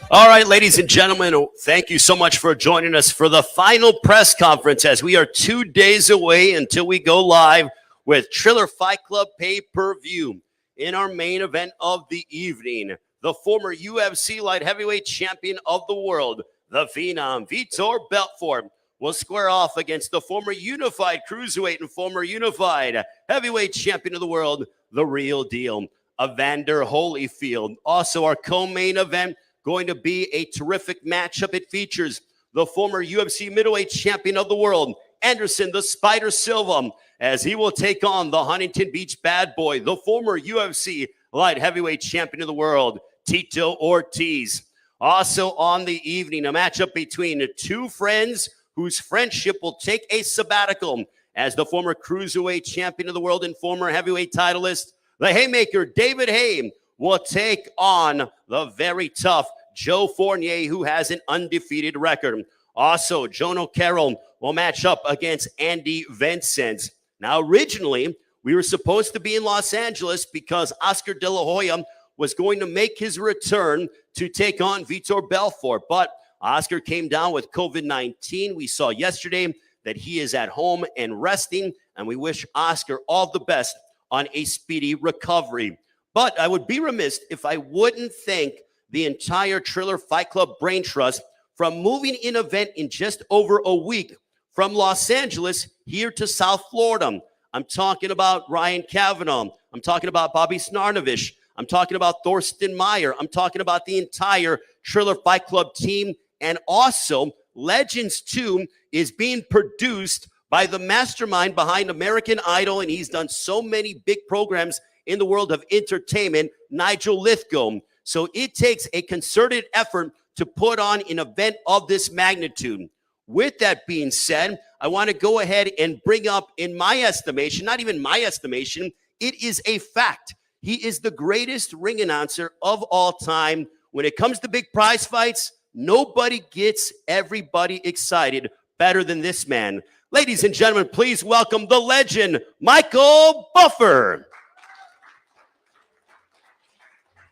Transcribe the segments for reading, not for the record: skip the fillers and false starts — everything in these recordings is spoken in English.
All right, ladies and gentlemen, thank you so much for joining us for the final press conference as we are 2 days away until we go live with Triller Fight Club pay-per-view. In our main event of the evening, the former UFC light heavyweight champion of the world, the Phenom, Vitor Belfort, will square off against the former unified cruiserweight and former unified heavyweight champion of the world, the Real Deal, Evander Holyfield. Also, our co-main event, going to be a terrific matchup. It features the former UFC middleweight champion of the world, Anderson the Spider Silva, as he will take on the Huntington Beach bad boy, the former UFC light heavyweight champion of the world, Tito Ortiz. Also on the evening, a matchup between two friends whose friendship will take a sabbatical, as the former cruiserweight champion of the world and former heavyweight titleist, the Haymaker David Haye, will take on the very tough Joe Fournier, who has an undefeated record. Also, Jono Carroll will match up against Andy Vincent. Now, originally, we were supposed to be in Los Angeles because Oscar De La Hoya was going to make his return to take on Vitor Belfort, but Oscar came down with COVID-19. We saw yesterday that he is at home and resting, and we wish Oscar all the best on a speedy recovery. But I would be remiss if I wouldn't thank the entire Triller Fight Club Brain Trust from moving an event in just over a week from Los Angeles here to South Florida. I'm talking about Ryan Kavanaugh. I'm talking about Bobby Snarnovich. I'm talking about Thorsten Meyer. I'm talking about the entire Triller Fight Club team. And also, Legends 2 is being produced by the mastermind behind American Idol, and he's done so many big programs in the world of entertainment, Nigel Lithgow. So it takes a concerted effort to put on an event of this magnitude. With that being said, I want to go ahead and bring up, in my estimation, not even my estimation, it is a fact. He is the greatest ring announcer of all time. When it comes to big prize fights, nobody gets everybody excited better than this man. Ladies and gentlemen, please welcome the legend, Michael Buffer.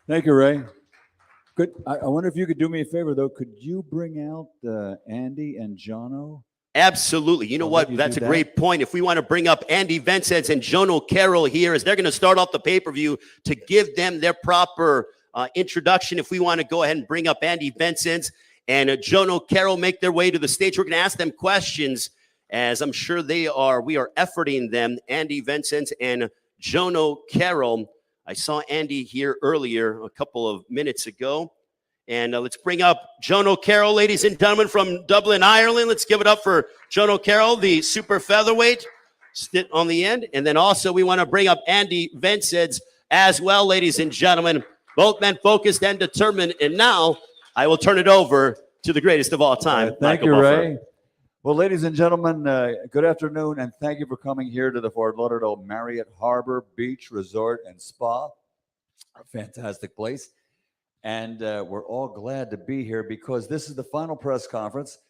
Thank you, Ray. Good. I wonder if you could do me a favor, though. Could you bring out Andy and Jono? Absolutely. You know what? That's a great point. If we want to bring up Andy Vincent and Jono Carroll here, as they're going to start off the pay-per-view to give them their proper introduction. If we want to go ahead and bring up Andy Vincent. and Jono Carroll make their way to the stage. We're going to ask them questions, as I'm sure they are. We are efforting them, Andy Vincent and Jono Carroll. I saw Andy here earlier a couple of minutes ago. And let's bring up Jono Carroll, ladies and gentlemen, from Dublin, Ireland. Let's give it up for Jono Carroll, the super featherweight, sit on the end. And then also we want to bring up Andy Vincent as well, ladies and gentlemen. Both men focused and determined. And now I will turn it over to the greatest of all time. Thank you, Ray. Well, ladies and gentlemen, good afternoon, and thank you for coming here to the Fort Lauderdale Marriott Harbor Beach Resort and Spa. A fantastic place. And we're all glad to be here because this is the final press conference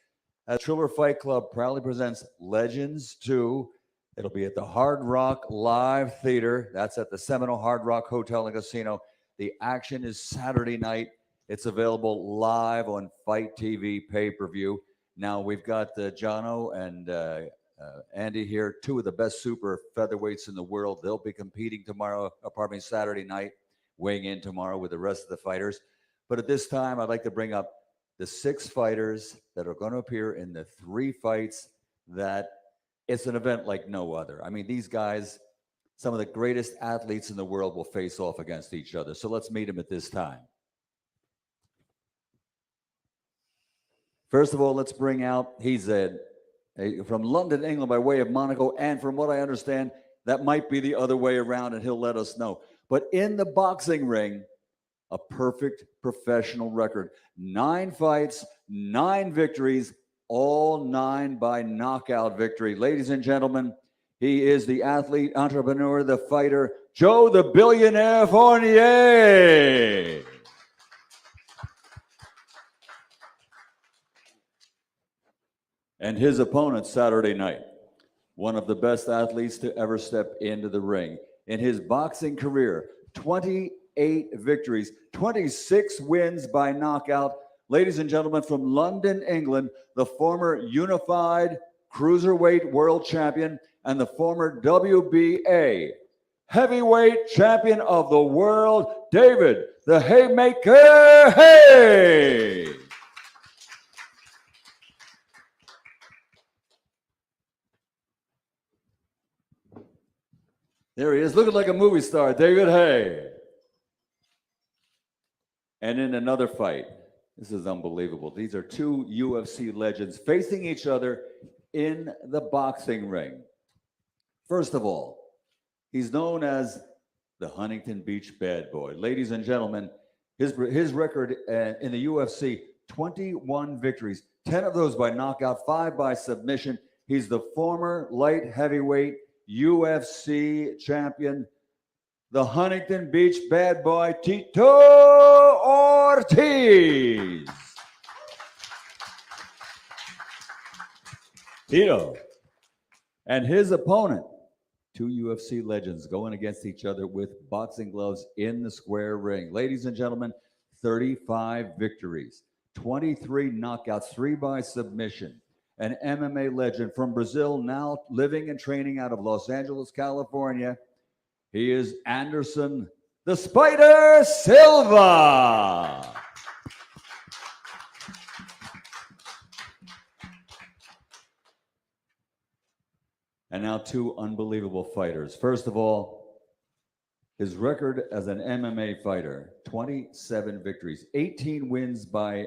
as Triller Fight Club proudly presents Legends 2. It'll be at the Hard Rock Live Theater. That's at the Seminole Hard Rock Hotel and Casino. The action is Saturday night. It's available live on Fight TV pay-per-view. Now we've got Jono and Andy here, two of the best super featherweights in the world. They'll be competing Saturday night, weighing in tomorrow with the rest of the fighters. But at this time, I'd like to bring up the 6 fighters that are going to appear in the 3 fights that it's an event like no other. I mean, these guys, some of the greatest athletes in the world will face off against each other. So let's meet them at this time. First of all, let's bring out, he's from London, England, by way of Monaco. And from what I understand, that might be the other way around, and he'll let us know. But in the boxing ring, a perfect professional record. 9 fights, 9 victories, all 9 by knockout victory. Ladies and gentlemen, he is the athlete, entrepreneur, the fighter, Joe the Billionaire Fournier. And his opponent Saturday night, one of the best athletes to ever step into the ring. In his boxing career, 28 victories, 26 wins by knockout. Ladies and gentlemen, from London, England, the former unified cruiserweight world champion and the former WBA heavyweight champion of the world, David the Haymaker Hay. There he is, looking like a movie star, David Hay. And in another fight, this is unbelievable. These are 2 UFC legends facing each other in the boxing ring. First of all, he's known as the Huntington Beach Bad Boy. Ladies and gentlemen, his record in the UFC, 21 victories, 10 of those by knockout, 5 by submission. He's the former light heavyweight UFC champion, the Huntington Beach Bad Boy, Tito Ortiz. Tito. And his opponent, 2 UFC legends going against each other with boxing gloves in the square ring. Ladies and gentlemen, 35 victories, 23 knockouts, 3 by submission. An MMA legend from Brazil, now living and training out of Los Angeles, California. He is Anderson the Spider Silva. And now 2 unbelievable fighters. First of all, his record as an MMA fighter, 27 victories, 18 wins by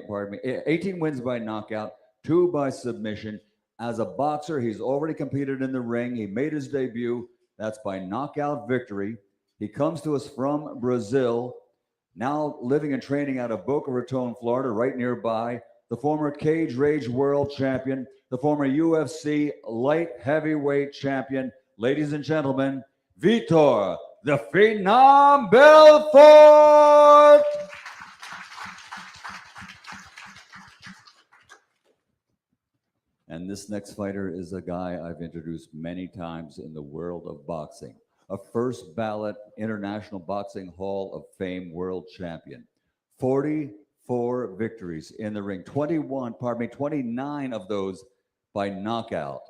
knockout, 2 by submission. As a boxer, he's already competed in the ring. He made his debut. That's by knockout victory. He comes to us from Brazil, now living and training out of Boca Raton, Florida, right nearby. The former Cage Rage world champion, the former UFC light heavyweight champion. Ladies and gentlemen, Vitor the Phenom Belfort. And this next fighter is a guy I've introduced many times in the world of boxing. A first ballot International Boxing Hall of Fame world champion. 44 victories in the ring, 29 of those by knockout.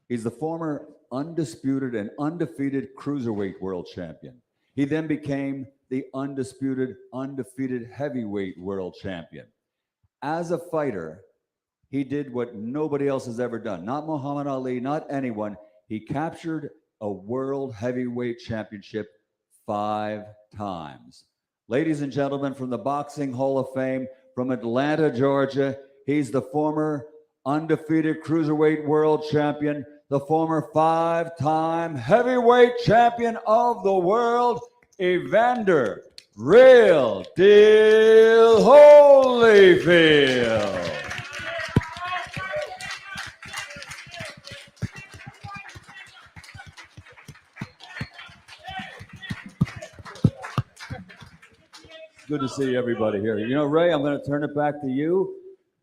He's the former undisputed and undefeated cruiserweight world champion. He then became the undisputed, undefeated heavyweight world champion. As a fighter, he did what nobody else has ever done. Not Muhammad Ali, not anyone. He captured a world heavyweight championship 5 times. Ladies and gentlemen, from the Boxing Hall of Fame, from Atlanta, Georgia, he's the former undefeated cruiserweight world champion, the former 5-time heavyweight champion of the world, Evander Real Deal Holyfield. Good to see everybody here. You know, Ray, I'm going to turn it back to you.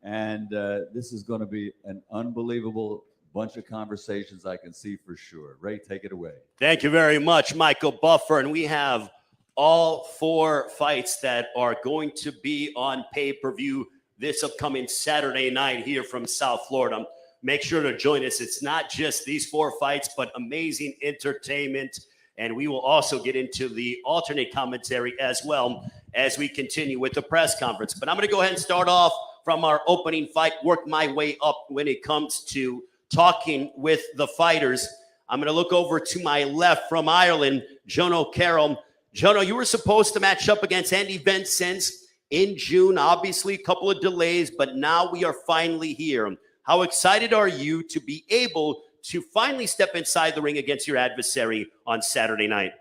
And this is going to be an unbelievable bunch of conversations, I can see for sure. Ray, take it away. Thank you very much, Michael Buffer. And we have all 4 fights that are going to be on pay-per-view this upcoming Saturday night here from South Florida. Make sure to join us. It's not just these 4 fights, but amazing entertainment. And we will also get into the alternate commentary as well as we continue with the press conference. But I'm going to go ahead and start off from our opening fight, work my way up when it comes to talking with the fighters. I'm going to look over to my left from Ireland, Jono Carroll. Jono, you were supposed to match up against Andy Vincennes in June. Obviously, a couple of delays, but now we are finally here. How excited are you to be able to finally step inside the ring against your adversary on Saturday night?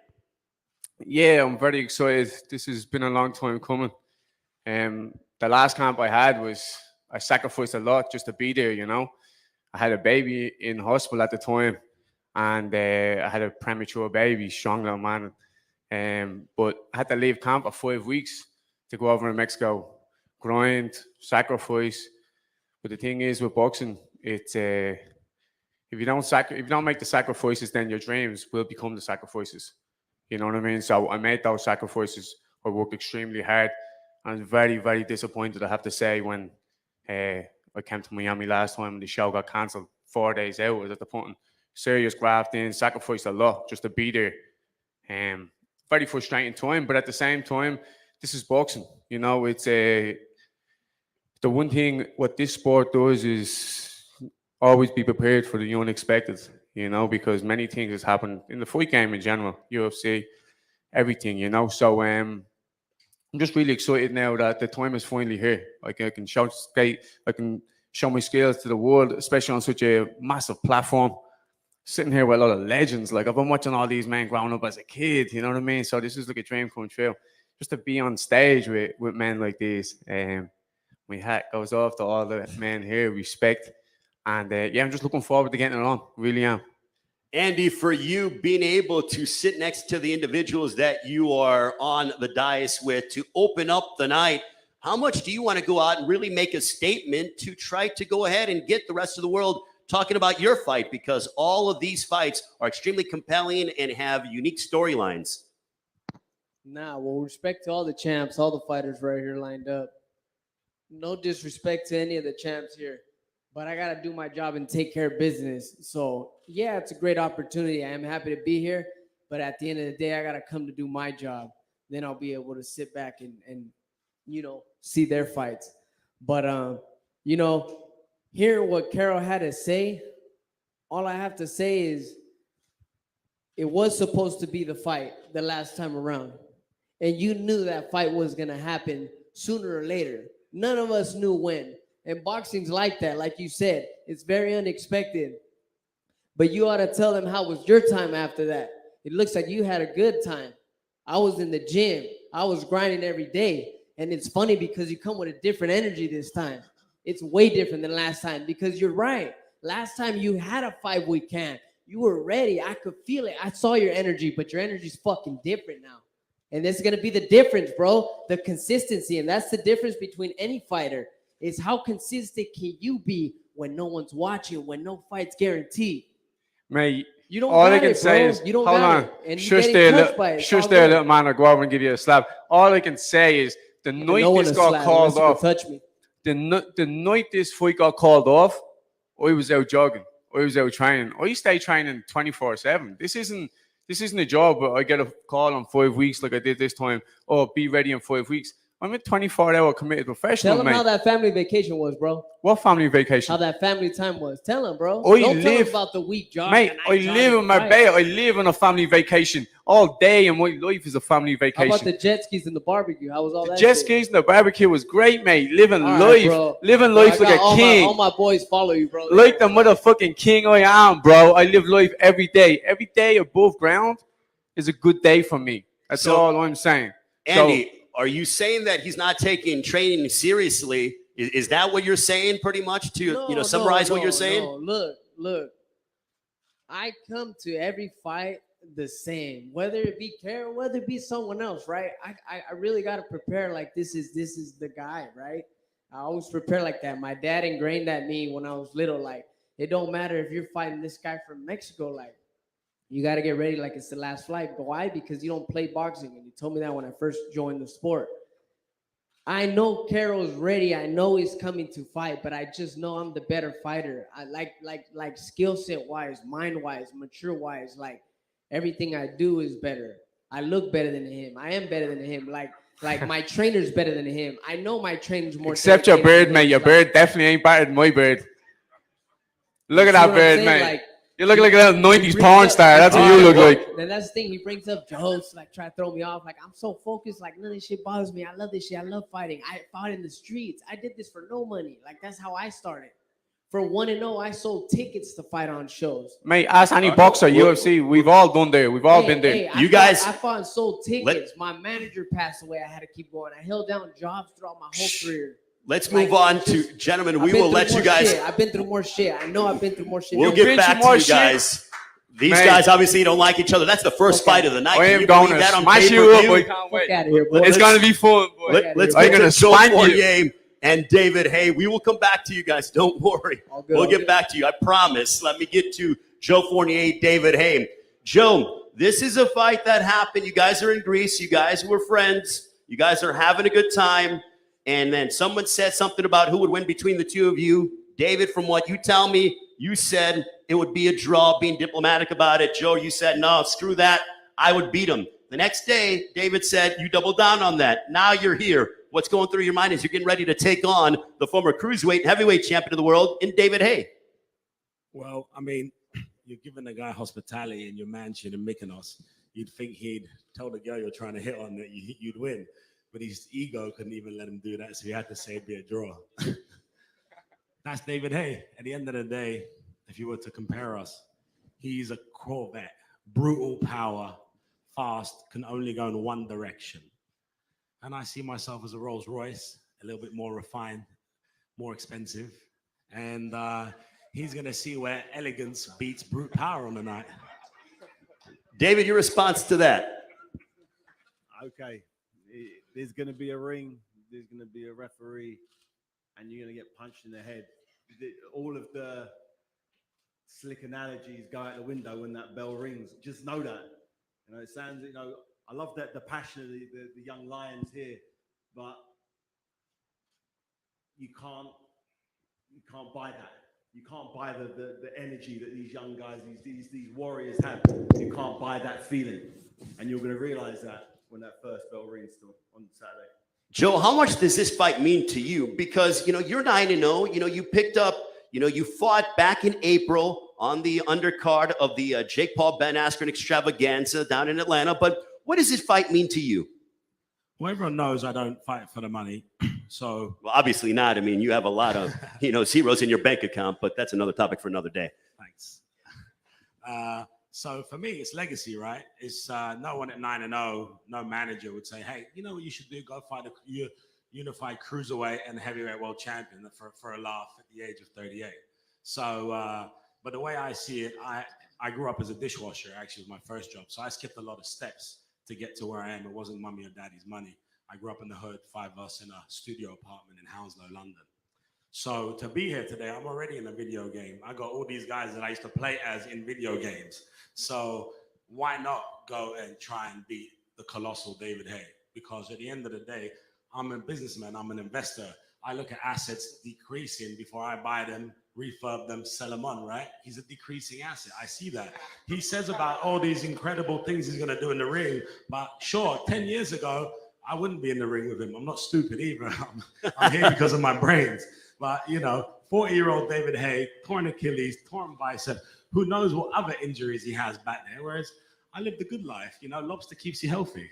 Yeah, I'm very excited. This has been a long time coming. The last camp I had I sacrificed a lot just to be there, you know. I had a baby in hospital at the time, and I had a premature baby, strong little man. But I had to leave camp for 5 weeks to go over in Mexico, grind, sacrifice. But the thing is with boxing, it's if you don't make the sacrifices, then your dreams will become the sacrifices. You know what I mean? So I made those sacrifices. I worked extremely hard. I was very, very disappointed, I have to say, when I came to Miami last time and the show got cancelled 4 days out. I was at the putting serious graft in, sacrificed a lot just to be there. Very frustrating time, but at the same time, this is boxing. You know, it's the one thing what this sport does is always be prepared for the unexpected, you know, because many things has happened in the fight game in general, UFC, everything, you know. So I'm just really excited now that the time is finally here. Like I can show my skills to the world, especially on such a massive platform. Sitting here with a lot of legends. Like I've been watching all these men growing up as a kid, you know what I mean? So this is like a dream come true. Just to be on stage with men like these. My hat goes off to all the men here, respect. And yeah, I'm just looking forward to getting it on. Really am. Andy, for you being able to sit next to the individuals that you are on the dais with to open up the night, how much do you want to go out and really make a statement to try to go ahead and get the rest of the world talking about your fight? Because all of these fights are extremely compelling and have unique storylines. Nah, well, respect to all the champs, all the fighters right here lined up. No disrespect to any of the champs here, but I got to do my job and take care of business. So, yeah, it's a great opportunity. I am happy to be here, but at the end of the day, I got to come to do my job. Then I'll be able to sit back and you know, see their fights. But, you know, hearing what Carol had to say, all I have to say is it was supposed to be the fight the last time around. And you knew that fight was going to happen sooner or later. None of us knew when. And boxing's like that, like you said. It's very unexpected. But you ought to tell them how was your time after that. It looks like you had a good time. I was in the gym. I was grinding every day. And it's funny because you come with a different energy this time. It's way different than last time because you're right. Last time you had a 5-week camp. You were ready. I could feel it. I saw your energy, but your energy's fucking different now. And this is going to be the difference, bro. The consistency. And that's the difference between any fighter is how consistent can you be when no one's watching, when no fight's guaranteed. Mate, you don't all got I can it, say bro. is, you don't hold got on. it. And Shush you're there, getting touched by it. shush there, little man. I'll go over and give you a slap. All I can say is the night no this got called off, touch me. the night this fight got called off, I was out jogging. I was out training. I stay training 24/7. This isn't a job where I get a call in 5 weeks like I did this time. Oh, be ready in 5 weeks. I'm a 24-hour committed professional, Tell him mate. how that family vacation was, bro. What family vacation? How that family time was. Tell him, bro. I Don't tell him live- about the week job. Mate, I live in Marbella. I live on a family vacation all day, and my life is a family How vacation. about the jet skis and the barbecue? How was all The that? jet shit? skis and the barbecue was great, mate. Living All right, life, bro. living Bro, life I like got a king. all my boys follow you, bro. Like the motherfucking king I am, bro. I live life every day. Every day above ground is a good day for me. That's So, all I'm saying. Andy, are you saying that he's not taking training seriously? Is that what you're saying, pretty much, to summarize what you're saying? No. Look. I come to every fight the same, whether it be Carol, whether it be someone else, right? I really got to prepare like this is the guy, right? I always prepare like that. My dad ingrained that in me when I was little. Like, it don't matter if you're fighting this guy from Mexico, like, you got to get ready like it's the last fight. Why? Because you don't play boxing. And he told me that when I first joined the sport. I know Carol's ready. I know he's coming to fight, but I just know I'm the better fighter. I like skill set wise, mind wise, mature wise. Like, everything I do is better. I look better than him. I am better than him. Like my trainer's better than him. I know my trainer's more. Except your dedicated beard, than mate. him. Your Like, beard definitely ain't better than my beard. Look you at see that what I'm beard, saying? mate. Like, You look like a little he 90s brings porn up- star. That's what All you right, look well, like. Then that's the thing. He brings up jokes, like try to throw me off. Like, I'm so focused. Like, none of this shit bothers me. I love this shit. I love fighting. I fought in the streets. I did this for no money. Like, that's how I started. For 1-0, I sold tickets to fight on shows. Mate, ask any right, boxer, well- UFC. We've all done there. We've all been there. I You fought- guys- I fought and sold tickets. My manager passed away. I had to keep going. I held down jobs throughout my whole career. Let's Like, move on it's to, just- gentlemen, I've we been will through let you more guys, shit. I've been through more shit. I know I've been through more shit. we'll You've get been back through to more you shit. guys. These Man. guys obviously don't like each other. That's the first Okay. fight of the night. I Can am you going believe to that on smash you up. I pay-per-view? can't Fuck wait. out of here, boy. It's going to be fun, boy. Let's I'm get gonna to Joe spank you. Fournier and David Hay. We will come back to you guys. Don't worry. All good, We'll all get good. back to you. I promise. Let me get to Joe Fournier, David Hay. Joe, this is a fight that happened. You guys are in Greece. You guys were friends. You guys are having a good time. And then someone said something about who would win between the two of you. David, from what you tell me, you said it would be a draw, being diplomatic about it. Joe, you said, no, screw that. I would beat him. The next day, David said, you doubled down on that. Now you're here. What's going through your mind is you're getting ready to take on the former cruiserweight and heavyweight champion of the world in David Hay. Well, I mean, you're giving the guy hospitality in your mansion in Mykonos. You'd think he'd tell the girl you're trying to hit on that you'd win. But his ego couldn't even let him do that, so he had to say it'd be a draw. That's David Hay. At the end of the day, if you were to compare us, he's a Corvette, brutal power, fast, can only go in one direction. And I see myself as a Rolls Royce, a little bit more refined, more expensive. And he's going to see where elegance beats brute power on the night. David, your response to that? Okay, there's going to be a ring, there's going to be a referee, and you're going to get punched in the head. All of the slick analogies go out the window when that bell rings. Just know that. You know, it sounds, you know, I love that the passion of the young lions here, but you can't buy that. You can't buy the energy that these young guys, these warriors have. You can't buy that feeling. And you're going to realize that when that first bell rings on Saturday. Joe, how much does this fight mean to you? Because, you're 9-0. You picked up, you fought back in April on the undercard of the Jake Paul Ben Askren extravaganza down in Atlanta. But what does this fight mean to you? Well, everyone knows I don't fight for the money. So, Well, obviously not. I mean, you have a lot of, zeros in your bank account, but that's another topic for another day. thanks. So for me, it's legacy, right? It's no one at 9-0, no manager would say, hey, you know what you should do? Go fight a unified cruiserweight and heavyweight world champion for a laugh at the age of 38. So, but the way I see it, I grew up as a dishwasher. Actually, it was my first job. So I skipped a lot of steps to get to where I am. It wasn't mummy or daddy's money. I grew up in the hood, 5 of us in a studio apartment in Hounslow, London. So to be here today, I'm already in a video game. I got all these guys that I used to play as in video games. So why not go and try and beat the colossal David Hay? Because at the end of the day, I'm a businessman, I'm an investor. I look at assets decreasing before I buy them, refurb them, sell them on, right? He's a decreasing asset. I see that. He says about all these incredible things he's going to do in the ring. But sure, 10 years ago, I wouldn't be in the ring with him. I'm not stupid either. I'm here because of my brains. But, 40-year-old David Haye, torn Achilles, torn bicep. Who knows what other injuries he has back there? Whereas I lived a good life. Lobster keeps you healthy.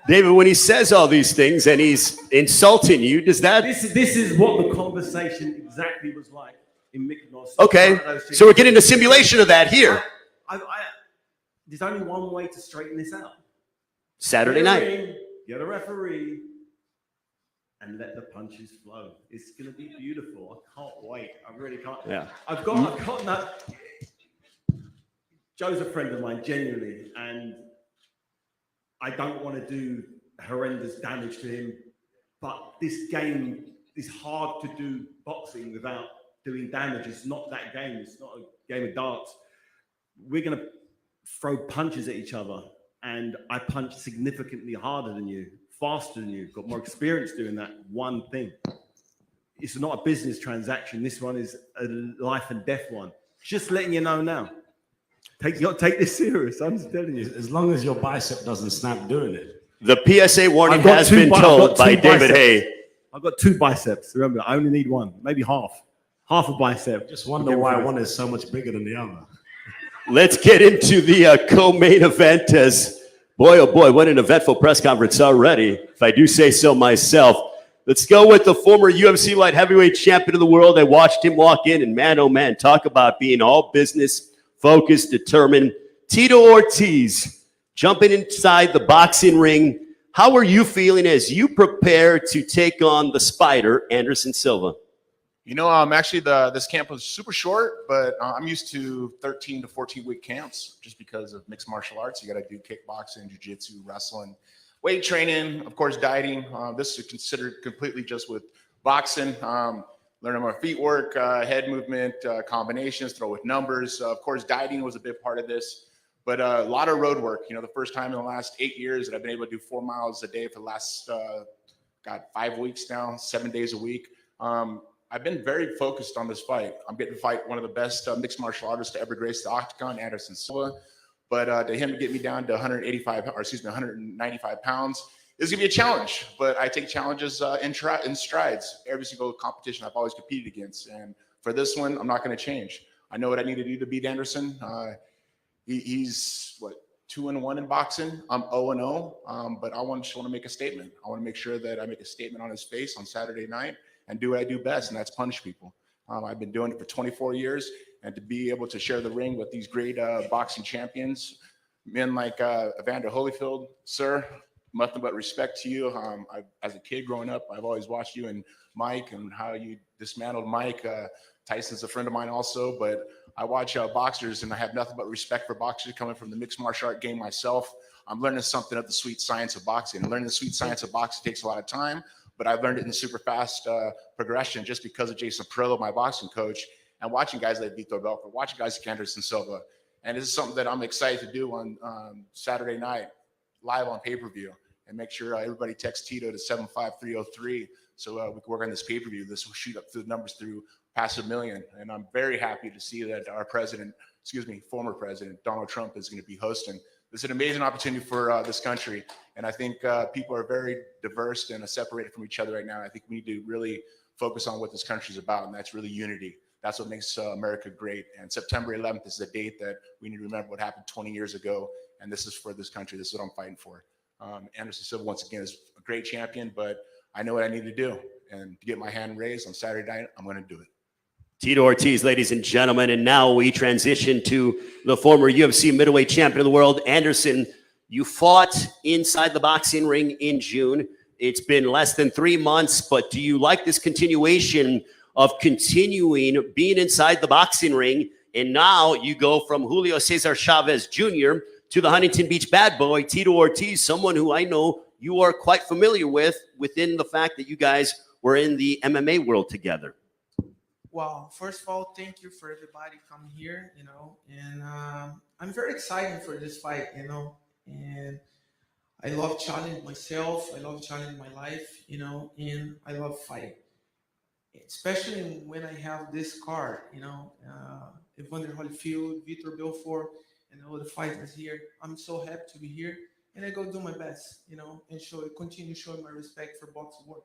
David, when he says all these things and he's insulting you, does that... This is what the conversation exactly was like in Mykonos. Okay, so we're getting a simulation of that here. There's only one way to straighten this out. Saturday night. Get a referee and let the punches flow. It's going to be beautiful. I can't wait. I really can't. Yeah. I've got that. Joe's a friend of mine, genuinely, and I don't want to do horrendous damage to him. But this game is hard to do boxing without doing damage. It's not that game. It's not a game of darts. We're going to throw punches at each other. And I punch significantly harder than you, faster than you, got more experience doing that one thing. It's not a business transaction. This one is a life and death one. Just letting you know now. You got to take this serious. I'm just telling you. As long as your bicep doesn't snap doing it. The PSA warning has been told by David Haye. I've got 2 biceps. Remember, I only need 1, maybe half. Half a bicep. Just wonder why one is so much bigger than the other. Let's get into the co-main event as, boy, oh boy, what an eventful press conference already, if I do say so myself. Let's go with the former UFC light heavyweight champion of the world. I watched him walk in, and man, oh man, talk about being all business, focused, determined. Tito Ortiz jumping inside the boxing ring. How are you feeling as you prepare to take on the Spider, Anderson Silva? Actually, this camp was super short, but I'm used to 13 to 14-week camps just because of mixed martial arts. You got to do kickboxing, jiu-jitsu, wrestling, weight training, of course, dieting. This is considered completely just with boxing, learning my feet work, head movement, combinations, throw with numbers. Of course, dieting was a big part of this, but a lot of road work. The first time in the last 8 years that I've been able to do 4 miles a day for the last, 5 weeks now, 7 days a week. I've been very focused on this fight. I'm getting to fight one of the best mixed martial artists to ever grace the octagon, Anderson Silva. But to him to get me down to 195 pounds is going to be a challenge. But I take challenges in strides. Every single competition I've always competed against. And for this one, I'm not going to change. I know what I need to do to beat Anderson. He's 2-1 in boxing. I'm 0-0. But I just want to make a statement. I want to make sure that I make a statement on his face on Saturday night and do what I do best, and that's punish people. I've been doing it for 24 years, and to be able to share the ring with these great boxing champions, men like Evander Holyfield, sir, nothing but respect to you. As a kid growing up, I've always watched you and Mike and how you dismantled Mike. Tyson's a friend of mine also, but I watch boxers, and I have nothing but respect for boxers coming from the mixed martial art game myself. I'm learning something of the sweet science of boxing. And learning the sweet science of boxing takes a lot of time, but I've learned it in super fast progression just because of Jason Perillo, my boxing coach, and watching guys like Vitor Belfort, watching guys like Anderson Silva. And this is something that I'm excited to do on Saturday night, live on pay-per-view, and make sure everybody texts Tito to 75303 so we can work on this pay-per-view. This will shoot up the numbers through past 1 million. And I'm very happy to see that our former president, Donald Trump, is going to be hosting. This is an amazing opportunity for this country. And I think people are very diverse and separated from each other right now. I think we need to really focus on what this country is about, and that's really unity. That's what makes America great. And September 11th is the date that we need to remember what happened 20 years ago. And this is for this country. This is what I'm fighting for. Anderson Silva, once again, is a great champion, but I know what I need to do. And to get my hand raised on Saturday night, I'm going to do it. Tito Ortiz, ladies and gentlemen, and now we transition to the former UFC middleweight champion of the world, Anderson. You fought inside the boxing ring in June. It's been less than 3 months, but do you like this continuation of continuing being inside the boxing ring? And now you go from Julio Cesar Chavez Jr. to the Huntington Beach bad boy, Tito Ortiz, someone who I know you are quite familiar with within the fact that you guys were in the MMA world together. Well, first of all, thank you for everybody coming here, and I'm very excited for this fight, and I love challenging myself. I love challenging my life, and I love fighting, especially when I have this card, Evander Holyfield, Vitor Belfort, and all the fighters here. I'm so happy to be here. and I go do my best, you know, and continue showing my respect for boxing world.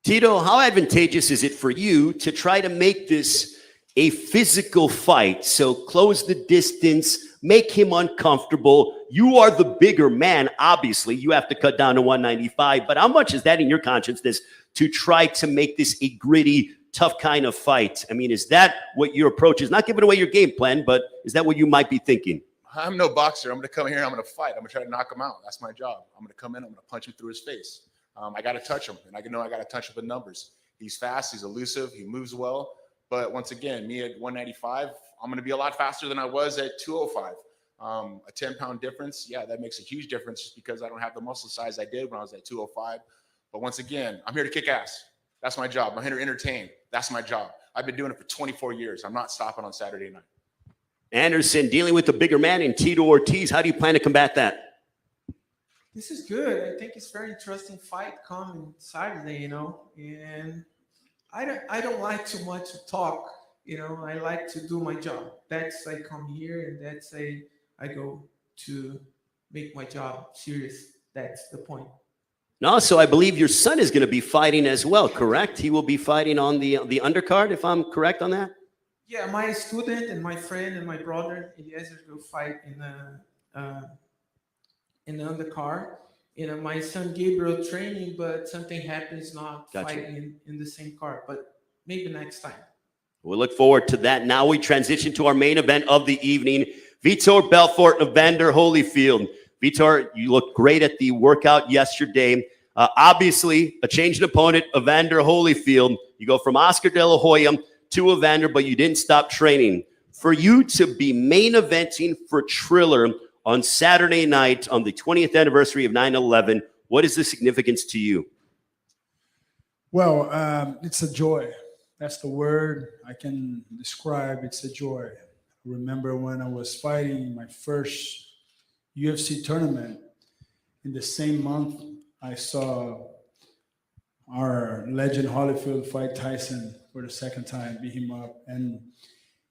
Tito, how advantageous is it for you to try to make this a physical fight? So close the distance, make him uncomfortable. You are the bigger man. Obviously, you have to cut down to 195. But how much is that in your consciousness to try to make this a gritty, tough kind of fight? I mean, is that what your approach is? Not giving away your game plan, but is that what you might be thinking? I'm no boxer. I'm going to come here. I'm going to fight. I'm going to try to knock him out. That's my job. I'm going to come in. I'm going to punch him through his face. I got to touch him, and I got to touch him with numbers. He's fast. He's elusive. He moves well. But once again, me at 195, I'm going to be a lot faster than I was at 205. A 10-pound difference, yeah, that makes a huge difference just because I don't have the muscle size I did when I was at 205. But once again, I'm here to kick ass. That's my job. I'm here to entertain. That's my job. I've been doing it for 24 years. I'm not stopping on Saturday night. Anderson, dealing with the bigger man in Tito Ortiz, how do you plan to combat that? This is good. I think it's a very interesting fight coming Saturday, you know, and I don't like too much to talk, you know. I like to do my job. That's I come here, and that's I go to make my job serious. That's the point. And also, I believe your son is going to be fighting as well, correct? He will be fighting on the undercard, if I'm correct on that? Yeah, my student and my friend and my brother Eliezer will fight in the undercard. You know, my son Gabriel training, but something happens, not Gotcha. fighting in the same card. But maybe next time. We'll look forward to that. Now we transition to our main event of the evening. Vitor Belfort and Evander Holyfield. Vitor, you looked great at the workout yesterday. Obviously, a changed opponent, Evander Holyfield. You go from Oscar De La Hoya to Evander, but you didn't stop training. For you to be main eventing for Triller on Saturday night on the 20th anniversary of 9/11, what is the significance to you? Well, it's a joy. That's the word I can describe. It's a joy. I remember when I was fighting my first UFC tournament, in the same month, I saw our legend Holyfield fight Tyson for the second time, beat him up. And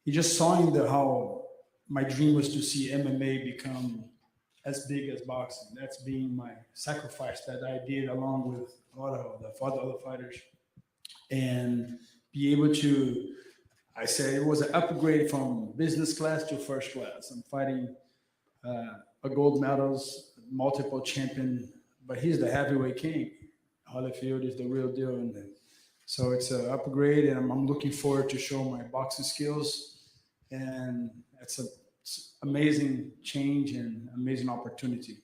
he just saw in how my dream was to see MMA become as big as boxing. That's being my sacrifice that I did along with a lot of the other fighters. And be able to, I said it was an upgrade from business class to first class. I'm fighting a gold medals, multiple champion, but he's the heavyweight king. Holyfield is the real deal. And so it's an upgrade, and I'm looking forward to show my boxing skills. And it's an amazing change and amazing opportunity.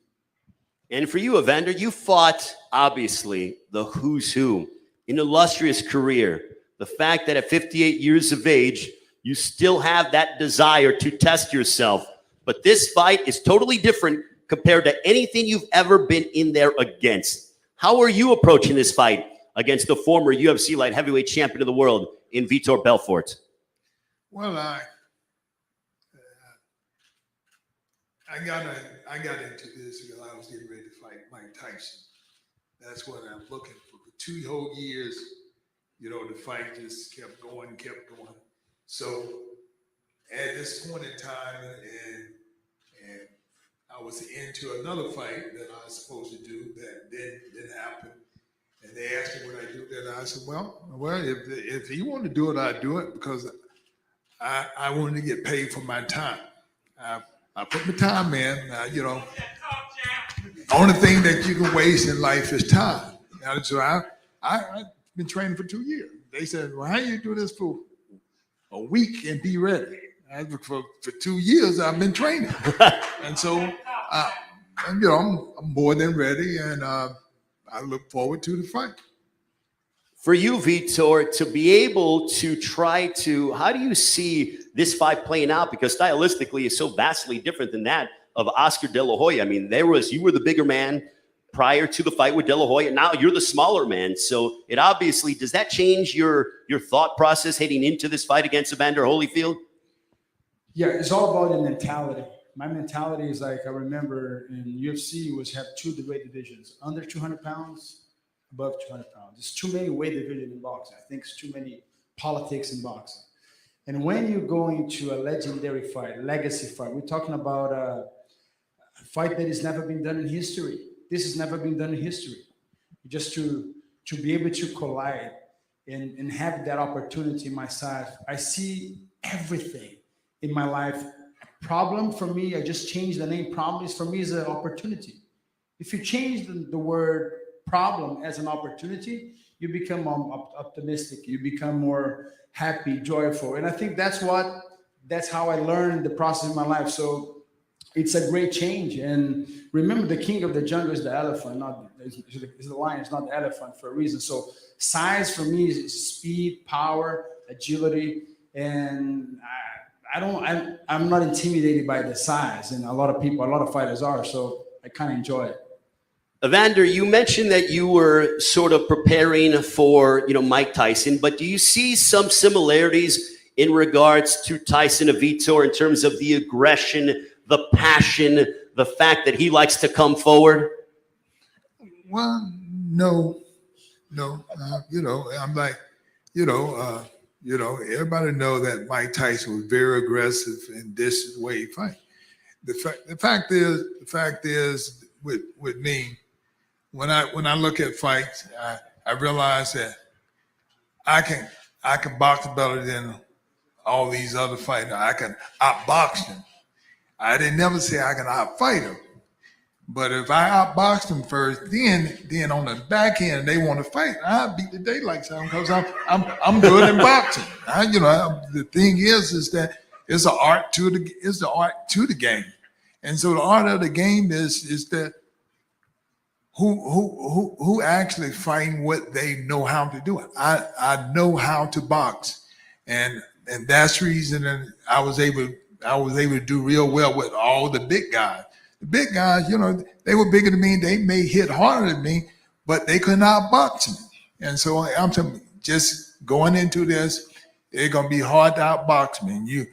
And for you, Evander, you fought, obviously, the who's who, an illustrious career. The fact that at 58 years of age, you still have that desire to test yourself. But this fight is totally different compared to anything you've ever been in there against. How are you approaching this fight against the former UFC light heavyweight champion of the world in Vitor Belfort? Well, I got into this because I was getting ready to fight Mike Tyson. That's what I'm looking for. For 2 whole years, you know, the fight just kept going. So at this point in time, and I was into another fight that I was supposed to do that didn't happen. And they asked me would I do that. I said, well, if he wanted to do it, I'd do it because I wanted to get paid for my time. I put my time in. You know, the only thing that you can waste in life is time. And so I've been training for 2 years. They said, well, how you do this for a week and be ready? For 2 years, I've been training. And so, you know, I'm more than ready, and I look forward to the fight. For you, Vitor, to be able to try to, how do you see this fight playing out? Because stylistically, it's so vastly different than that of Oscar De La Hoya. I mean, you were the bigger man prior to the fight with De La Hoya. Now you're the smaller man. So it obviously, does that change your thought process heading into this fight against Evander Holyfield? Yeah, it's all about the mentality. My mentality is like, I remember in UFC was have 2 weight divisions, under 200 pounds, above 200 pounds. There's too many weight divisions in boxing. I think it's too many politics in boxing. And when you go into a legendary fight, legacy fight, we're talking about a fight that has never been done in history. This has never been done in history. Just to be able to collide and have that opportunity in my side. I see everything in my life. Problem for me, I just changed the name. Problem is for me is an opportunity. If you change the word problem as an opportunity, you become optimistic. You become more happy, joyful. And I think that's how I learned the process in my life. So it's a great change. And remember, the king of the jungle is the elephant, is the lion, it's not the elephant for a reason. So size for me is speed, power, agility, and I'm not intimidated by the size. And a lot of fighters are. So I kind of enjoy it. Evander, you mentioned that you were sort of preparing for, Mike Tyson, but do you see some similarities in regards to Tyson and Vitor in terms of the aggression, the passion, the fact that he likes to come forward? Well, no. I'm like, everybody know that Mike Tyson was very aggressive, and this is the way he fight. The fact is with me, when I look at fights, I realize that I can box better than all these other fighters. I can outbox them. I didn't never say I can outfight them. But if I outbox them first, then on the back end they want to fight, I beat the daylights out of them because I'm good in boxing. The thing is that it's the art to the game, and so the art of the game is that who actually fighting what they know how to do. I know how to box, and that's the reason that I was able to do real well with all the big guys. The big guys, they were bigger than me. They may hit harder than me, but they could not box me. And so I'm just going into this, it's gonna be hard to outbox me.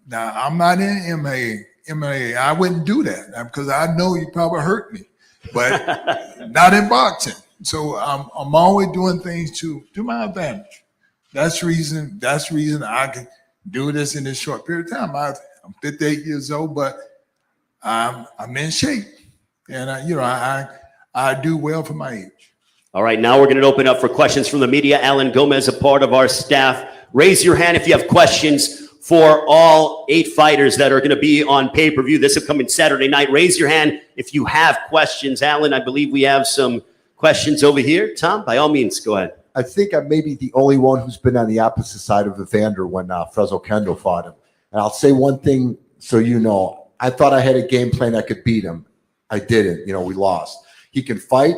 Now I'm not in MMA. I wouldn't do that because I know you probably hurt me, but not in boxing. So I'm always doing things to my advantage. That's the reason I can do this in this short period of time. I'm 58 years old, but I'm in shape, and I do well for my age. All right, now we're going to open up for questions from the media. Alan Gomez, a part of our staff. Raise your hand if you have questions for all 8 fighters that are going to be on pay-per-view this upcoming Saturday night. Raise your hand if you have questions. Alan, I believe we have some questions over here. Tom, by all means, go ahead. I think I may be the only one who's been on the opposite side of Evander when Fresno Kendo fought him. And I'll say one thing so you know. I thought I had a game plan that could beat him. I didn't. We lost. He can fight.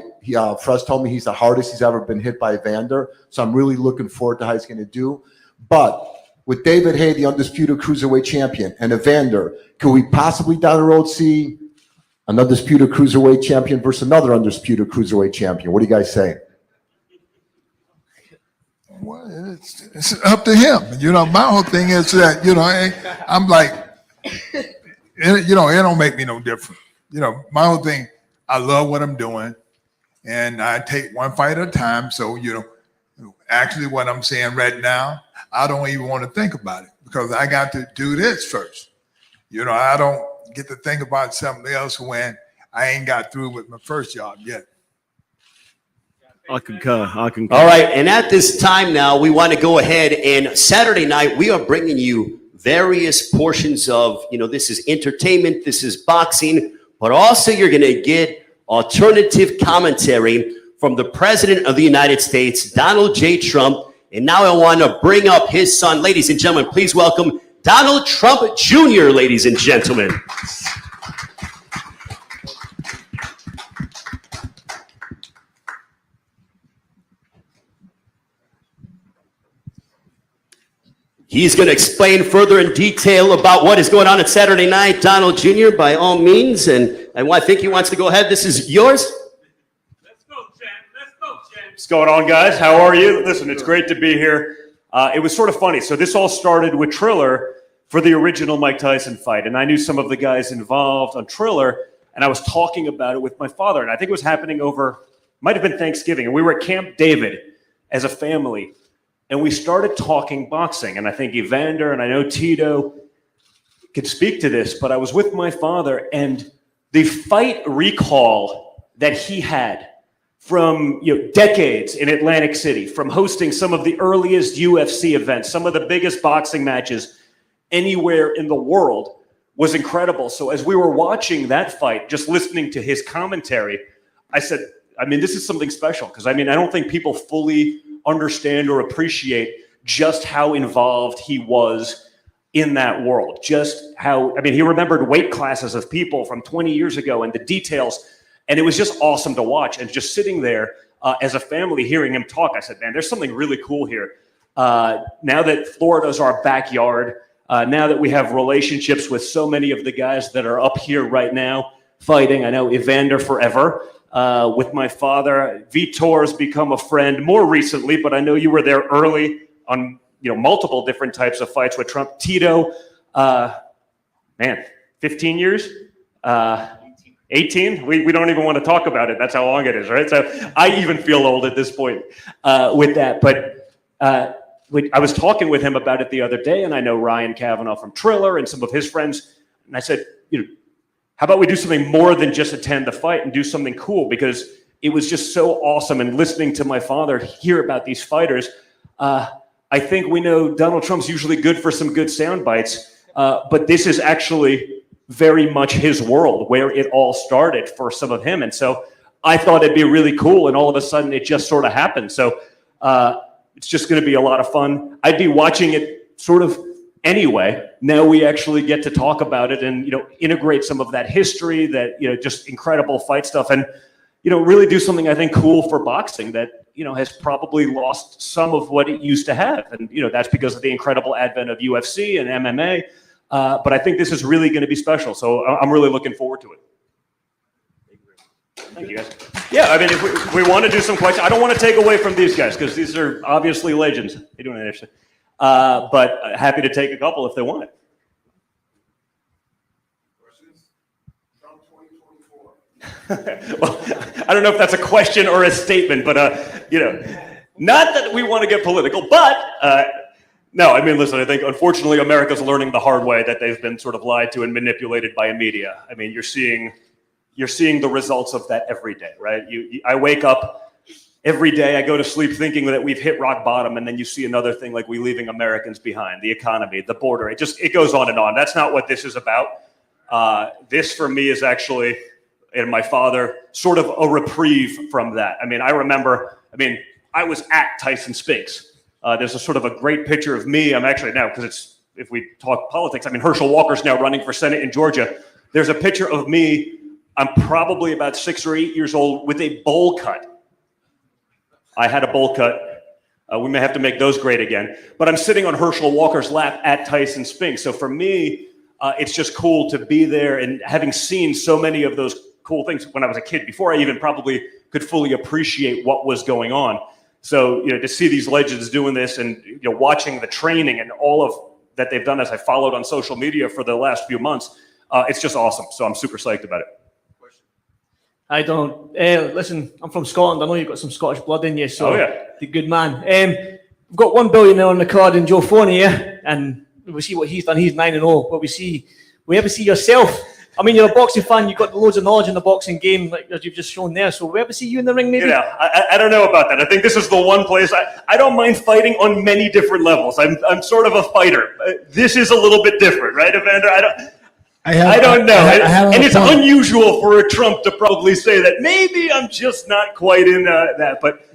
Fres told me he's the hardest he's ever been hit by Evander. So I'm really looking forward to how he's going to do. But with David Haye, the undisputed cruiserweight champion, and Evander, could we possibly down the road see an undisputed cruiserweight champion versus another undisputed cruiserweight champion? What do you guys say? Well, it's up to him. My whole thing is that, I'm like, it don't make me no different. My whole thing, I love what I'm doing, and I take one fight at a time. So, actually what I'm saying right now, I don't even want to think about it because I got to do this first. I don't get to think about something else when I ain't got through with my first job yet. I concur. All right, and at this time now, we want to go ahead and Saturday night, we are bringing you various portions of, this is entertainment, this is boxing, but also you're going to get alternative commentary from the President of the United States, Donald J. Trump. And now I want to bring up his son. Ladies and gentlemen, please welcome Donald Trump Jr., ladies and gentlemen. He's going to explain further in detail about what is going on Saturday night. Donald Jr., by all means, and I think he wants to go ahead. This is yours. Let's go, champ. Let's go, champ. What's going on, guys? How are you? Listen, it's great to be here. It was sort of funny. So this all started with Triller for the original Mike Tyson fight, and I knew some of the guys involved on Triller, and I was talking about it with my father, and I think it was happening might have been Thanksgiving, and we were at Camp David as a family. And we started talking boxing. And I think Evander and I know Tito could speak to this, but I was with my father and the fight recall that he had from decades in Atlantic City, from hosting some of the earliest UFC events, some of the biggest boxing matches anywhere in the world, was incredible. So as we were watching that fight, just listening to his commentary, I said, I mean, this is something special, because I don't think people fully understand or appreciate just how involved he was in that world. Just how, he remembered weight classes of people from 20 years ago and the details. And it was just awesome to watch. And just sitting there as a family, hearing him talk, I said, man, there's something really cool here. Now that Florida's our backyard, now that we have relationships with so many of the guys that are up here right now fighting, I know Evander forever. With my father, Vitor's become a friend more recently, but I know you were there early on, multiple different types of fights with Trump. Tito, 15 years? 18? We don't even want to talk about it. That's how long it is, right? So I even feel old at this point with that. But I was talking with him about it the other day, and I know Ryan Kavanaugh from Triller and some of his friends. And I said, how about we do something more than just attend the fight and do something cool? Because it was just so awesome. And listening to my father hear about these fighters, I think we know Donald Trump's usually good for some good sound bites, but this is actually very much his world, where it all started for some of him. And so I thought it'd be really cool, and all of a sudden it just sort of happened. So it's just going to be a lot of fun. I'd be watching it sort of anyway. Now we actually get to talk about it and integrate some of that history, that just incredible fight stuff, and really do something I think cool for boxing that has probably lost some of what it used to have. And that's because of the incredible advent of UFC and MMA. But I think this is really going to be special. So I'm really looking forward to it. Thank you, guys. Yeah, if we want to do some questions, I don't want to take away from these guys, because these are obviously legends. They're doing it interesting. But happy to take a couple if they want it. Questions? Trump 2024. Well, I don't know if that's a question or a statement, but not that we want to get political, but no, listen, I think unfortunately America's learning the hard way that they've been sort of lied to and manipulated by media. You're seeing the results of that every day, right? I wake up every day, I go to sleep thinking that we've hit rock bottom, and then you see another thing like we leaving Americans behind, the economy, the border. It goes on and on. That's not what this is about. This for me is actually, and my father, sort of a reprieve from that. I remember, I was at Tyson Spinks. There's a sort of a great picture of me. I'm actually now, because if we talk politics, Herschel Walker's now running for Senate in Georgia. There's a picture of me. I'm probably about 6 or 8 years old with a bowl cut. I had a bowl cut. We may have to make those great again. But I'm sitting on Herschel Walker's lap at Tyson Spinks. So for me, it's just cool to be there, and having seen so many of those cool things when I was a kid, before I even probably could fully appreciate what was going on. So, to see these legends doing this, and, watching the training and all of that they've done, as I followed on social media for the last few months, it's just awesome. So I'm super psyched about it. I don't. Listen, I'm from Scotland. I know you've got some Scottish blood in you, so the good man. We've got $1 billion on the card in Joe Fournier, and we see what he's done. He's 9-0. But we ever see yourself? You're a boxing fan. You've got loads of knowledge in the boxing game, like as you've just shown there. So we ever see you in the ring, maybe? I don't know about that. I think this is the one place I don't mind fighting on many different levels. I'm sort of a fighter. This is a little bit different, right, Evander? I don't know. And it's unusual for a Trump to probably say that. Maybe I'm just not quite in that. But,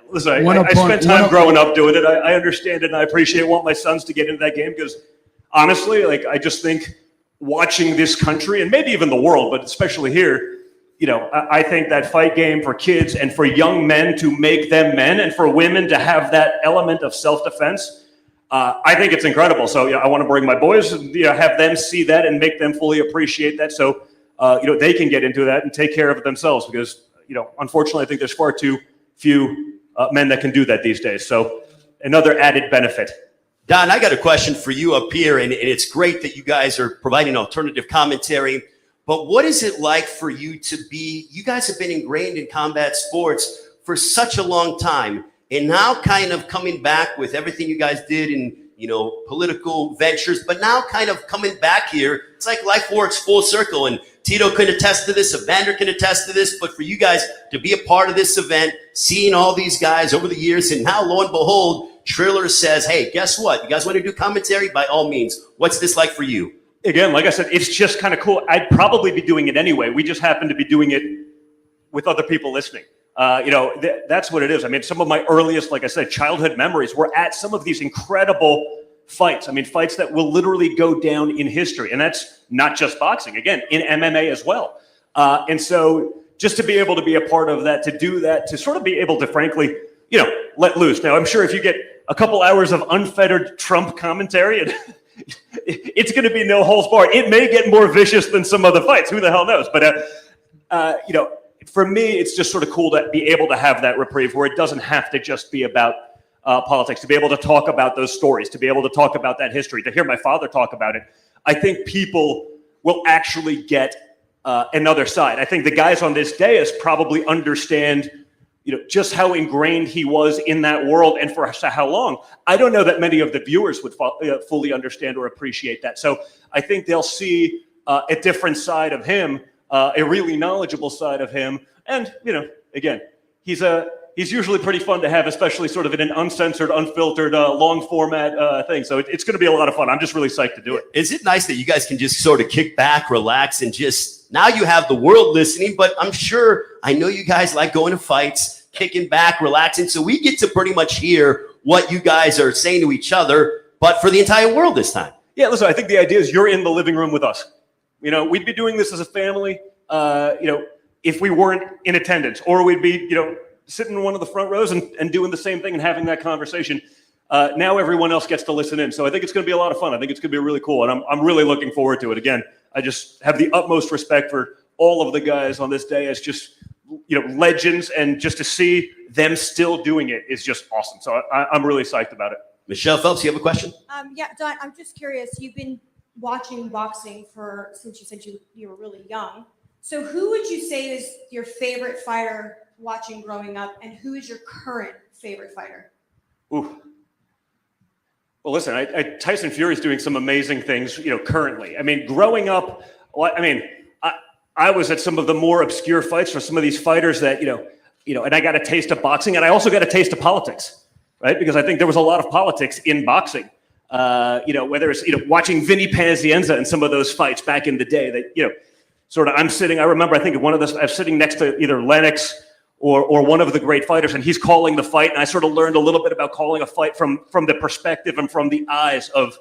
listen, I spent time growing up doing it. I understand it, and I appreciate, want my sons to get into that game, because honestly, I just think watching this country, and maybe even the world, but especially here, I think that fight game for kids and for young men to make them men, and for women to have that element of self-defense, I think it's incredible. So I want to bring my boys and have them see that and make them fully appreciate that, so they can get into that and take care of it themselves, because unfortunately I think there's far too few men that can do that these days. So another added benefit. Don, I got a question for you up here, and it's great that you guys are providing alternative commentary, but what is it like for you you guys have been ingrained in combat sports for such a long time, and now kind of coming back with everything you guys did in political ventures, but now kind of coming back here, it's like life works full circle. And Tito can attest to this, Evander can attest to this, but for you guys to be a part of this event, seeing all these guys over the years, and now lo and behold, Triller says, hey, guess what? You guys want to do commentary? By all means. What's this like for you? Again, like I said, it's just kind of cool. I'd probably be doing it anyway. We just happen to be doing it with other people listening. That's what it is. I mean, some of my earliest, like I said, childhood memories were at some of these incredible fights. I mean, fights that will literally go down in history. And that's not just boxing, again, in MMA as well. And so just to be able to be a part of that, to do that, to sort of be able to, frankly, let loose. Now, I'm sure if you get a couple hours of unfettered Trump commentary, and it's going to be no holds barred. It may get more vicious than some other fights. Who the hell knows? But, for me, it's just sort of cool to be able to have that reprieve where it doesn't have to just be about politics, to be able to talk about those stories, to be able to talk about that history, to hear my father talk about it. I think people will actually get another side. I think the guys on this dais probably understand just how ingrained he was in that world and for how long. I don't know that many of the viewers would fully understand or appreciate that. So I think they'll see a different side of him, a really knowledgeable side of him. And, again, he's usually pretty fun to have, especially sort of in an uncensored, unfiltered, long format thing. So it's going to be a lot of fun. I'm just really psyched to do it. Is it nice that you guys can just sort of kick back, relax, and just, now you have the world listening, but I know you guys like going to fights, kicking back, relaxing. So we get to pretty much hear what you guys are saying to each other, but for the entire world this time. Yeah, listen, I think the idea is you're in the living room with us. We'd be doing this as a family, if we weren't in attendance, or we'd be, sitting in one of the front rows and doing the same thing and having that conversation. Now everyone else gets to listen in. So I think it's going to be a lot of fun. I think it's going to be really cool. And I'm really looking forward to it. Again, I just have the utmost respect for all of the guys on this day as just, legends, and just to see them still doing it is just awesome. So I'm really psyched about it. Michelle Phelps, you have a question? Yeah, Don, I'm just curious. You've been watching boxing since you said you were really young. So who would you say is your favorite fighter watching growing up, and who is your current favorite fighter? Ooh. Well, listen, Tyson Fury's doing some amazing things, currently. I mean, growing up, I was at some of the more obscure fights for some of these fighters that, and I got a taste of boxing, and I also got a taste of politics, right? Because I think there was a lot of politics in boxing. Whether it's, watching Vinny Pazienza in some of those fights back in the day that, I remember, I think one of those, I'm sitting next to either Lennox or one of the great fighters, and he's calling the fight, and I sort of learned a little bit about calling a fight from the perspective and from the eyes of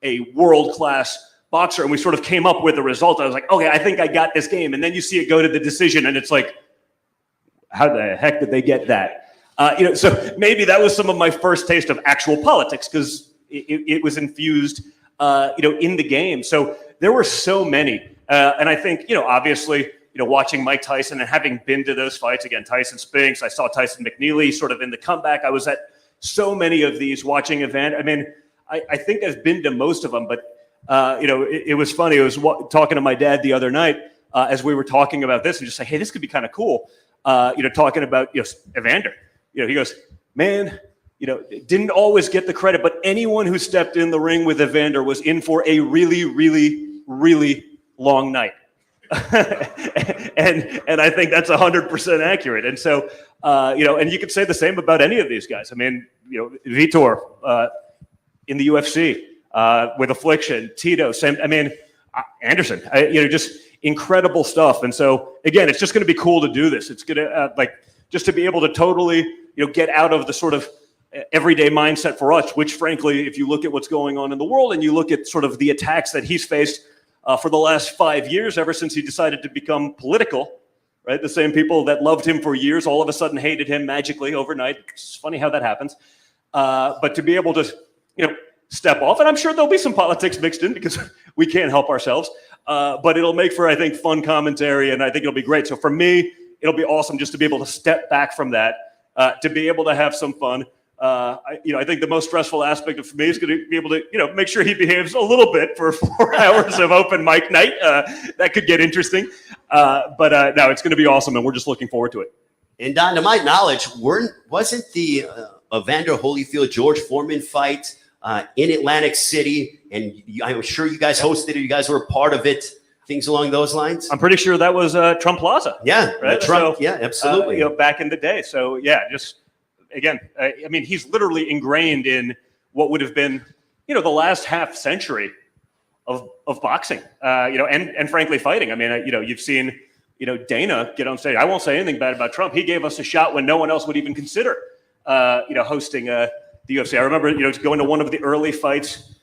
a world-class boxer, and we sort of came up with the result. I was like, okay, I think I got this game. And then you see it go to the decision, and it's like, how the heck did they get that? So maybe that was some of my first taste of actual politics, because it was infused, in the game. So there were so many. And I think, obviously, watching Mike Tyson and having been to those fights, again, Tyson Spinks, I saw Tyson McNeely sort of in the comeback. I was at so many of these watching events. I mean, I think I've been to most of them, but it was funny. I was talking to my dad the other night as we were talking about this, and just like, hey, this could be kind of cool. Talking about Evander. He goes, man, didn't always get the credit, but anyone who stepped in the ring with Evander was in for a really, really, really long night. and I think that's 100% accurate. And so, and you could say the same about any of these guys. I mean, Vitor in the UFC with Affliction, Tito, Anderson, just incredible stuff. And so, again, it's just going to be cool to do this. It's going to just to be able to totally, get out of the sort of everyday mindset for us, which frankly, if you look at what's going on in the world and you look at sort of the attacks that he's faced for the last 5 years, ever since he decided to become political, right? The same people that loved him for years all of a sudden hated him magically overnight. It's funny how that happens. But to be able to, step off, and I'm sure there'll be some politics mixed in because we can't help ourselves, but it'll make for, I think, fun commentary, and I think it'll be great. So for me, it'll be awesome just to be able to step back from that, to be able to have some fun. I think the most stressful aspect for me is going to be able to, make sure he behaves a little bit for 4 hours of open mic night. That could get interesting. But no, it's going to be awesome, and we're just looking forward to it. And Don, to my knowledge, wasn't the Evander Holyfield George Foreman fight in Atlantic City, and I'm sure you guys hosted it. You guys were a part of it. Things along those lines. I'm pretty sure that was Trump Plaza. Yeah, right? Trump. Yeah, absolutely. Back in the day. So yeah, just again, I mean, he's literally ingrained in what would have been, the last half century of boxing. And frankly, fighting. I mean, you've seen, Dana get on stage. I won't say anything bad about Trump. He gave us a shot when no one else would even consider, hosting the UFC. I remember, going to one of the early fights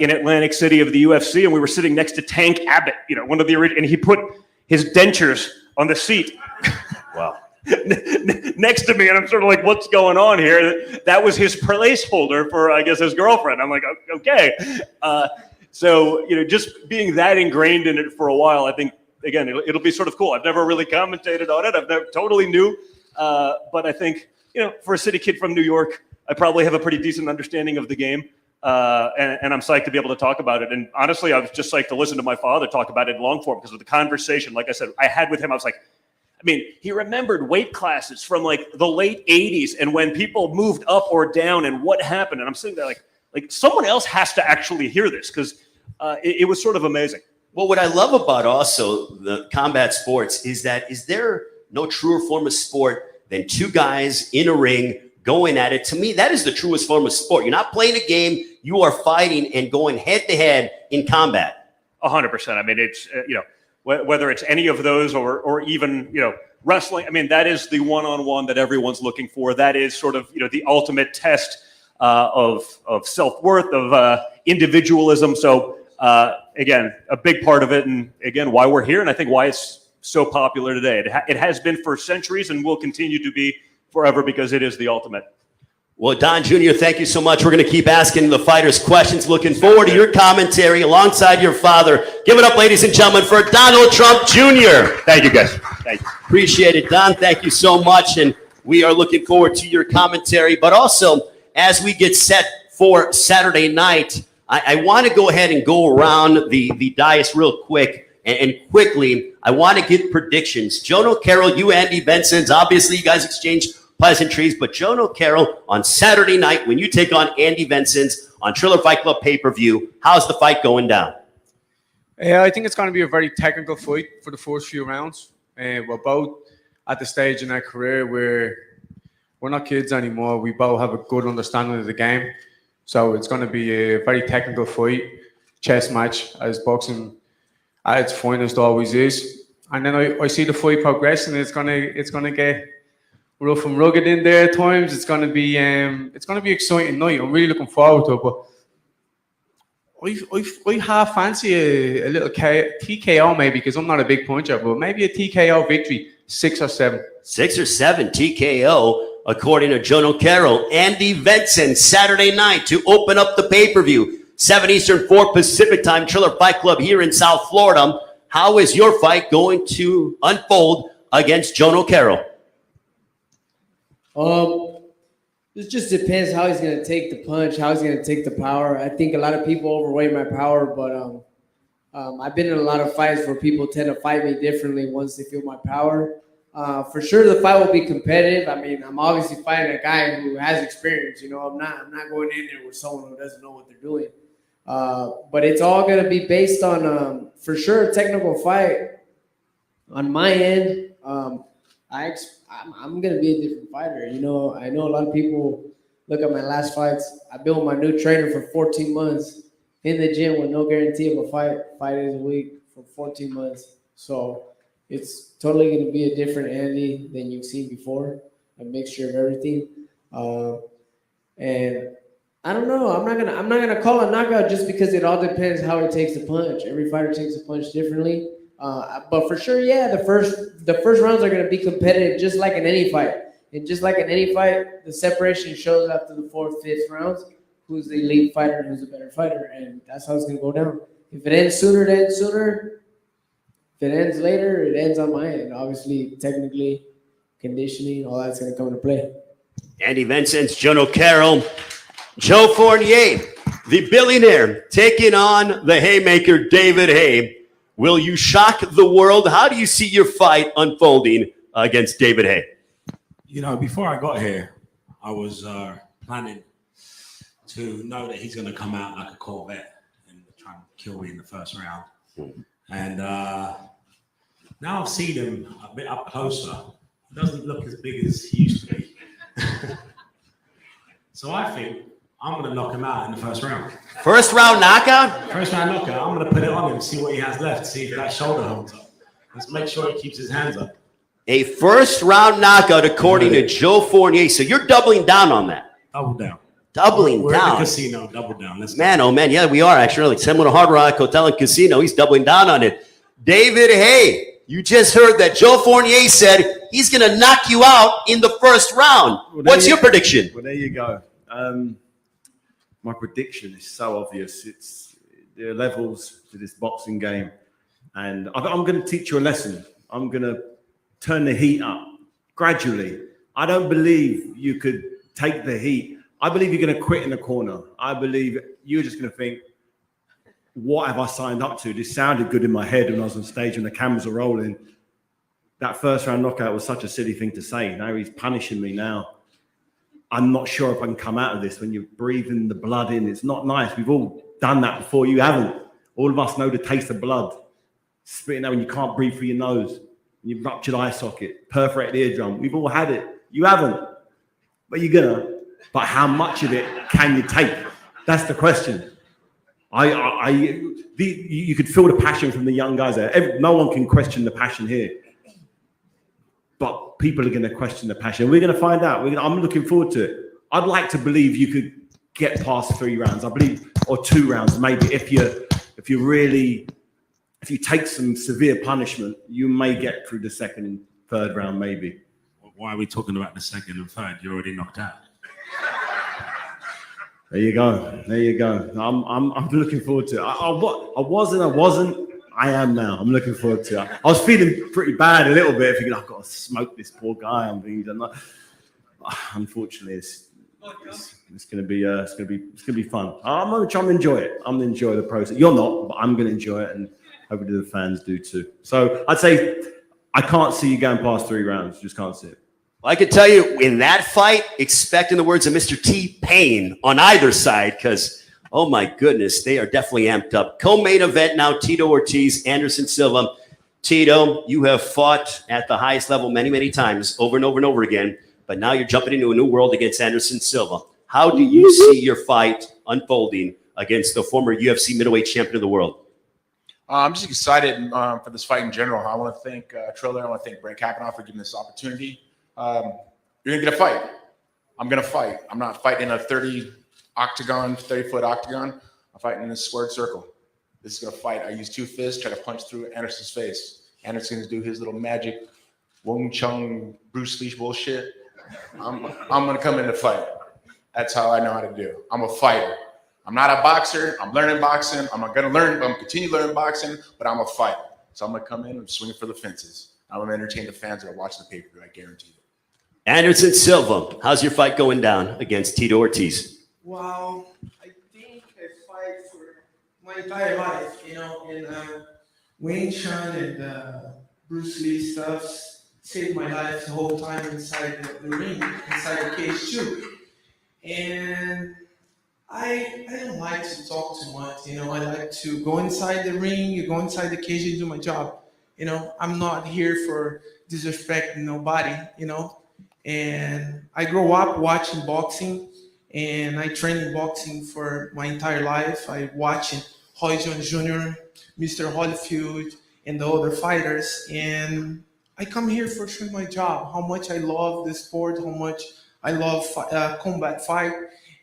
in Atlantic City of the UFC, and we were sitting next to Tank Abbott, one of the original, and he put his dentures on the seat. Wow. Next to me, and I'm sort of like, what's going on here? That was his placeholder for, I guess, his girlfriend. I'm like, okay. So, just being that ingrained in it for a while, I think, again, it'll be sort of cool. I've never really commentated on it. I've never totally new. But I think, for a city kid from New York, I probably have a pretty decent understanding of the game. And I'm psyched to be able to talk about it. And honestly, I was just psyched to listen to my father talk about it in long form, because of the conversation, like I said, I had with him. I was like, he remembered weight classes from like the late 80s and when people moved up or down and what happened. And I'm sitting there like someone else has to actually hear this, because it was sort of amazing. Well, what I love about also the combat sports is there no truer form of sport than two guys in a ring going at it? To me, that is the truest form of sport. You're not playing a game, you are fighting and going head to head in combat. 100%. I mean, it's, whether it's any of those or even, wrestling. I mean, that is the one-on-one that everyone's looking for. That is sort of, the ultimate test of self-worth, of individualism. So, again, a big part of it, and again, why we're here, and I think why it's so popular today. It has been for centuries and will continue to be forever, because it is the ultimate. Well, Don Jr., thank you so much. We're going to keep asking the fighters questions. Looking forward to your commentary alongside your father. Give it up, ladies and gentlemen, for Donald Trump Jr. Thank you, guys. Thank you. Appreciate it, Don. Thank you so much. And we are looking forward to your commentary. But also, as we get set for Saturday night, I want to go ahead and go around the dais real quick. And quickly, I want to get predictions. Joan O'Carroll, you, Andy Benson's, obviously you guys exchanged pleasantries, but Joan O'Carroll, on Saturday night, when you take on Andy Benson's on Triller Fight Club pay-per-view, how's the fight going down? I think it's going to be a very technical fight for the first few rounds. We're both at the stage in our career where we're not kids anymore. We both have a good understanding of the game. So it's going to be a very technical fight, chess match, as boxing at its finest always is. And then I see the fight progressing. It's gonna get rough and rugged in there at times. It's gonna be exciting night. I'm really looking forward to it. But I half fancy a little TKO maybe, because I'm not a big puncher, but maybe a TKO victory, 6 or 7. 6 or 7 TKO, according to Joan O'Carroll. Andy Benson, Saturday night to open up the pay-per-view. 7 Eastern, 4 Pacific time, Triller Fight Club here in South Florida. How is your fight going to unfold against Joan O'Carroll? This just depends how he's going to take the punch, how he's going to take the power. I think a lot of people overweight my power, but I've been in a lot of fights where people tend to fight me differently once they feel my power. For sure, the fight will be competitive. I mean, I'm obviously fighting a guy who has experience. I'm not going in there with someone who doesn't know what they're doing. But it's all going to be based on, for sure, a technical fight. On my end, I'm going to be a different fighter. I know a lot of people look at my last fights. I built my new trainer for 14 months in the gym with no guarantee of a fight, 5 days a week for 14 months. So it's totally going to be a different Andy than you've seen before, a mixture of everything. And I don't know. I'm not gonna call a knockout just because it all depends how he takes the punch. Every fighter takes the punch differently. But for sure, yeah, the first rounds are gonna be competitive, just like in any fight. And just like in any fight, the separation shows after the 4th, 5th rounds who's the elite fighter and who's a better fighter, and that's how it's gonna go down. If it ends sooner, it ends sooner. If it ends later, it ends on my end. Obviously, technically, conditioning, all that's gonna come into play. Andy Vincent, Joan O'Carroll, Joe Fournier, the billionaire, taking on the haymaker, David Haye. Will you shock the world? How do you see your fight unfolding against David Haye? Before I got here, I was planning to know that he's going to come out like a Corvette and try and kill me in the first round. And now I've seen him a bit up closer. He doesn't look as big as he used to be. So I think I'm going to knock him out in the first round. First round knockout? First round knockout. I'm going to put it on him, see what he has left, see if that shoulder holds up. Let's make sure he keeps his hands up. A first round knockout, according to Joe Fournier. So you're doubling down on that. Double down. Doubling We're in down. the casino. Double down. Let's Man, oh man, yeah, we are actually. Like Seminole Hard Rock Hotel and Casino. He's doubling down on it. David Hay, you just heard that Joe Fournier said he's going to knock you out in the first round. What's your prediction? Well, there you go. My prediction is so obvious. There are levels to this boxing game. And I'm going to teach you a lesson. I'm going to turn the heat up gradually. I don't believe you could take the heat. I believe you're going to quit in the corner. I believe you're just going to think, what have I signed up to? This sounded good in my head when I was on stage and the cameras are rolling. That first round knockout was such a silly thing to say. Now he's punishing me now. I'm not sure if I can come out of this when you're breathing the blood in. It's not nice. We've all done that before. You haven't. All of us know the taste of blood. Spitting out when you can't breathe through your nose. You've ruptured eye socket, perforated eardrum. We've all had it. You haven't. But you're gonna. But how much of it can you take? That's the question. You could feel the passion from the young guys there. No one can question the passion here. But people are going to question the passion. We're going to find out. I'm looking forward to it. I'd like to believe you could get past 3 rounds. I believe, or 2 rounds maybe. If you take some severe punishment, you may get through the 2nd, 3rd round maybe. Why are we talking about the 2nd and 3rd? You're already knocked out. There you go. There you go. I'm looking forward to it. I wasn't. I am now. I'm looking forward to it. I was feeling pretty bad a little bit, thinking I've got to smoke this poor guy. Unfortunately, it's going to be fun. I'm going to try and enjoy it. I'm going to enjoy the process. You're not, but I'm going to enjoy it, and hopefully the fans do too. So I'd say I can't see you going past 3 rounds. Just can't see it. Well, I can tell you in that fight, expect in the words of Mr. T-Pain on either side, because, oh my goodness, they are definitely amped up. Co-main event now, Tito Ortiz, Anderson Silva. Tito, you have fought at the highest level many, many times, over and over and over again, but now you're jumping into a new world against Anderson Silva. How do you see your fight unfolding against the former UFC middleweight champion of the world? I'm just excited for this fight in general. I want to thank Triller. I want to thank Brent Kavanaugh for giving this opportunity. You're going to get a fight. I'm going to fight. I'm not fighting in a 30-foot octagon. I'm fighting in a squared circle. This is going to fight. I use 2 fists, try to punch through Anderson's face. Anderson's going to do his little magic Wong Chung Bruce Lee bullshit. I'm going to come in to fight. That's how I know how to do. I'm a fighter. I'm not a boxer. I'm learning boxing. I'm going to continue learning boxing, but I'm a fighter. So I'm going to come in and swing for the fences. I'm going to entertain the fans that are watching the pay-per-view. I guarantee it. Anderson Silva, how's your fight going down against Tito Ortiz? Well, I think I fight for my entire life, and Wing Chun and Bruce Lee stuff saved my life the whole time inside the ring, inside the cage too. And I don't like to talk too much, I like to go inside the ring, you go inside the cage and do my job. I'm not here for disrespecting nobody, And I grew up watching boxing, and I trained in boxing for my entire life. I watched Roy Jones Jr., Mr. Holyfield, and the other fighters. And I come here for doing my job, how much I love the sport, how much I love combat fight.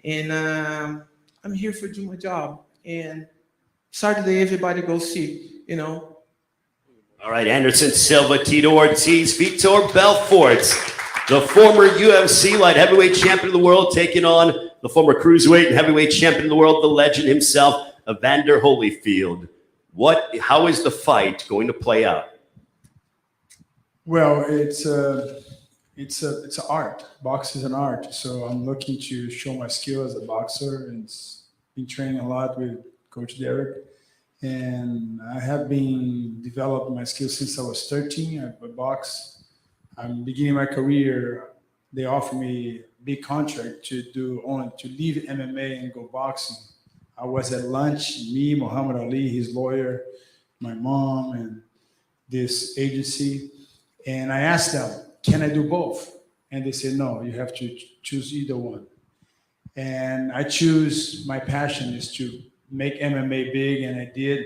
And I'm here for doing my job. And Saturday, everybody go see, All right, Anderson Silva, Tito Ortiz, Vitor Belfort, the former UFC light heavyweight champion of the world, taking on the former cruiserweight and heavyweight champion of the world, the legend himself, Evander Holyfield. How is the fight going to play out? Well, it's an art. Boxing is an art. So I'm looking to show my skill as a boxer, and been training a lot with Coach Derek. And I have been developing my skills since I was 13. I box. I'm beginning my career they offered me a big contract to leave MMA and go boxing. I was at lunch, me, Muhammad Ali, his lawyer, my mom, and this agency. And I asked them, can I do both? And they said, no, you have to choose either one. And I choose, my passion is to make MMA big, and I did.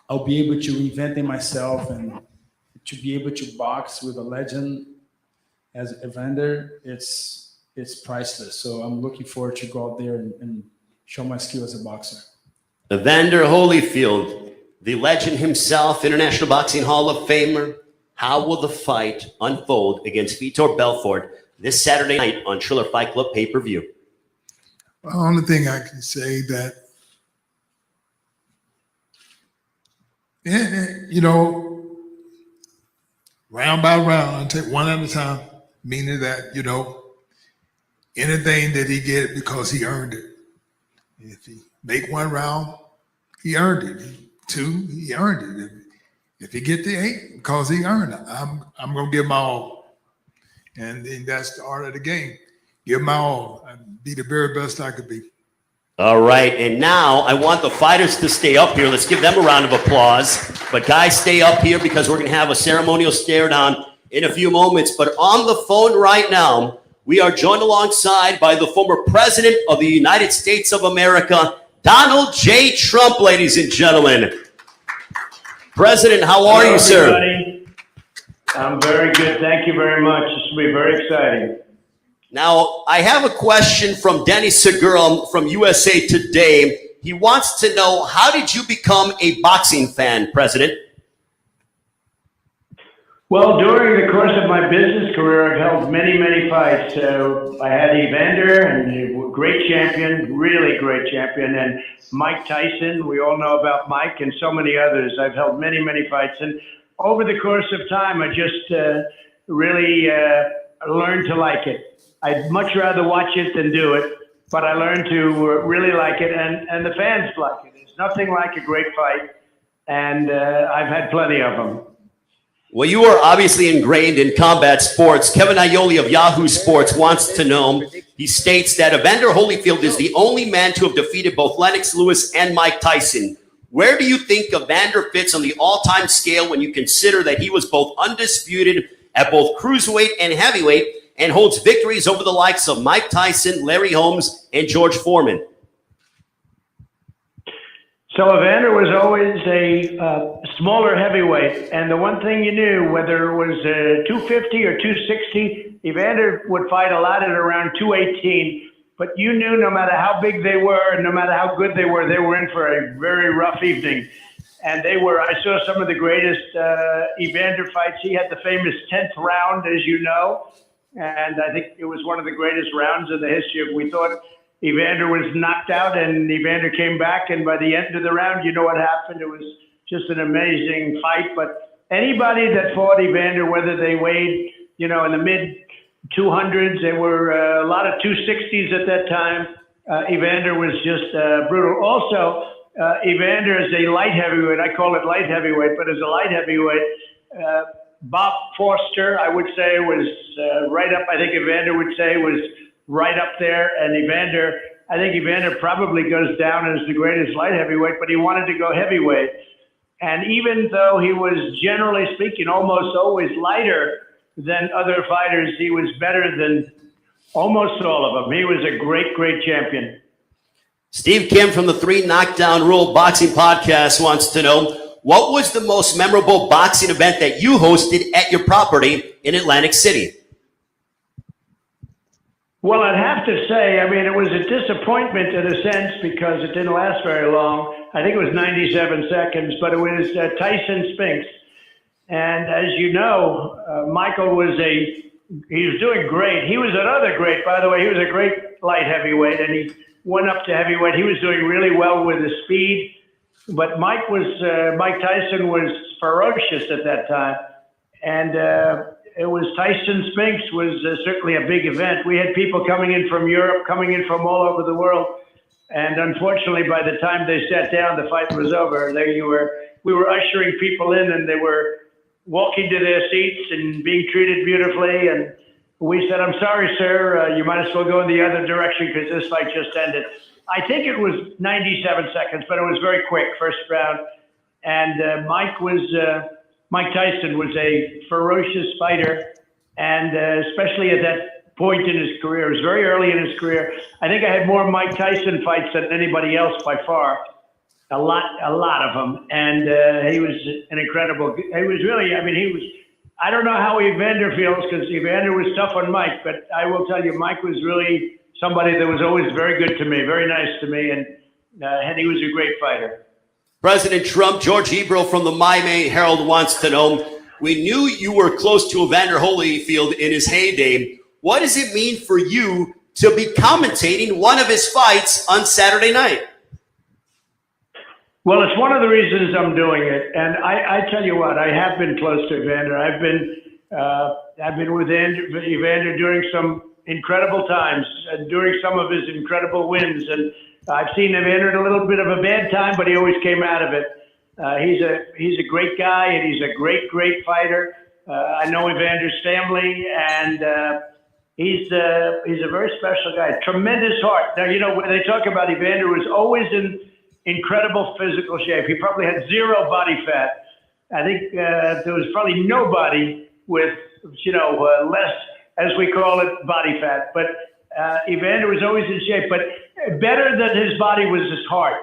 I'll be able to reinvent myself and to be able to box with a legend as Evander, it's priceless. So I'm looking forward to go out there and show my skill as a boxer. Evander Holyfield, the legend himself, International Boxing Hall of Famer. How will the fight unfold against Vitor Belfort this Saturday night on Triller Fight Club pay-per-view? Well, the only thing I can say that, you know, round by round, I take one at a time, meaning that, you know, anything that he get because he earned it. If he make one round, he earned it. Two, he earned it. If he get the 8, because he earned it, I'm gonna give my all. And then that's the art of the game. Give my all and be the very best I could be. All right, and now I want the fighters to stay up here. Let's give them a round of applause. But guys, stay up here because we're going to have a ceremonial stare down in a few moments. But on the phone right now, we are joined alongside by the former president of the United States of America, Donald J. Trump, ladies and gentlemen. President, how are you, sir? Everybody. I'm very good. Thank you very much. This will be very exciting. Now, I have a question from Denny Segura from USA Today. He wants to know, how did you become a boxing fan, President? Well, during the course of my business career, I've held many, many fights. So I had Evander, and a great champion, really great champion, and Mike Tyson. We all know about Mike and so many others. I've held many, many fights. And over the course of time, I just really learned to like it. I'd much rather watch it than do it, but I learned to really like it, and the fans like it. There's nothing like a great fight, and I've had plenty of them. Well, you are obviously ingrained in combat sports. Kevin Aioli of Yahoo Sports wants to know, he states that Evander Holyfield is the only man to have defeated both Lennox Lewis and Mike Tyson. Where do you think Evander fits on the all-time scale when you consider that he was both undisputed at both cruiserweight and heavyweight, and holds victories over the likes of Mike Tyson, Larry Holmes, and George Foreman? So Evander was always a smaller heavyweight, and the one thing you knew, whether it was 250 or 260, Evander would fight a lot at around 218, but you knew no matter how big they were and no matter how good they were in for a very rough evening. And I saw some of the greatest Evander fights. He had the famous 10th round, as you know, and I think it was one of the greatest rounds in the history of, we thought Evander was knocked out and Evander came back, and by the end of the round, you know what happened. It was just an amazing fight. But anybody that fought Evander, whether they weighed, you know, in the mid 200s, there were a lot of 260s at that time. Evander was just brutal. Also, Evander is a light heavyweight. I call it light heavyweight, but as a light heavyweight, Bob Foster, I would say, was right up. I think Evander would say was right up there. And I think Evander probably goes down as the greatest light heavyweight, but he wanted to go heavyweight. And even though he was, generally speaking, almost always lighter than other fighters, he was better than almost all of them. He was a great, great champion. Steve Kim from the 3 Knockdown Rule Boxing Podcast wants to know, what was the most memorable boxing event that you hosted at your property in Atlantic City? Well, I'd have to say, I mean, it was a disappointment in a sense because it didn't last very long. I think it was 97 seconds, but it was Tyson Spinks. And as you know, Michael he was doing great. He was another great, by the way, he was a great light heavyweight, and he went up to heavyweight. He was doing really well with his speed. But Mike Tyson was ferocious at that time. And it was Tyson Spinks was certainly a big event. We had people coming in from Europe, coming in from all over the world. And unfortunately, by the time they sat down, the fight was over. We were ushering people in, and they were walking to their seats and being treated beautifully. And we said, I'm sorry, sir, you might as well go in the other direction because this fight just ended. I think it was 97 seconds, but it was very quick, first round. And Mike Tyson was a ferocious fighter, and especially at that point in his career, it was very early in his career. I think I had more Mike Tyson fights than anybody else by far, a lot of them. And he was an incredible. He was really. I mean, he was. I don't know how Evander feels because Evander was tough on Mike, but I will tell you, Mike was really somebody that was always very good to me, very nice to me, and he was a great fighter. President Trump, George Ebro from the Miami Herald wants to know, we knew you were close to Evander Holyfield in his heyday. What does it mean for you to be commentating one of his fights on Saturday night? Well, it's one of the reasons I'm doing it. And I tell you what, I have been close to Evander. I've been with Evander during some incredible times, during some of his incredible wins. And I've seen Evander in a little bit of a bad time, but he always came out of it. He's a great guy, and he's a great fighter. I know Evander's family, and he's a very special guy. Tremendous heart. Now, you know, when they talk about Evander, was always in incredible physical shape. He probably had zero body fat. I think there was probably nobody with, less, as we call it, body fat. But Evander was always in shape. But better than his body was his heart.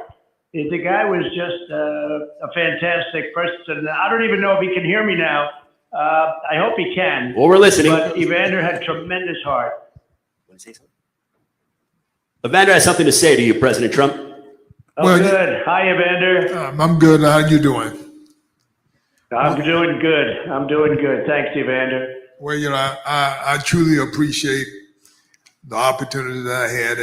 The guy was just a fantastic person. I don't even know if he can hear me now. I hope he can. Well, we're listening. But Evander had tremendous heart. Want to say something? Evander has something to say to you, President Trump. Oh, well, good. Hi, Evander. I'm good. How you doing? I'm doing good. I'm doing good. Thanks, Evander. Well, I truly appreciate the opportunity that I had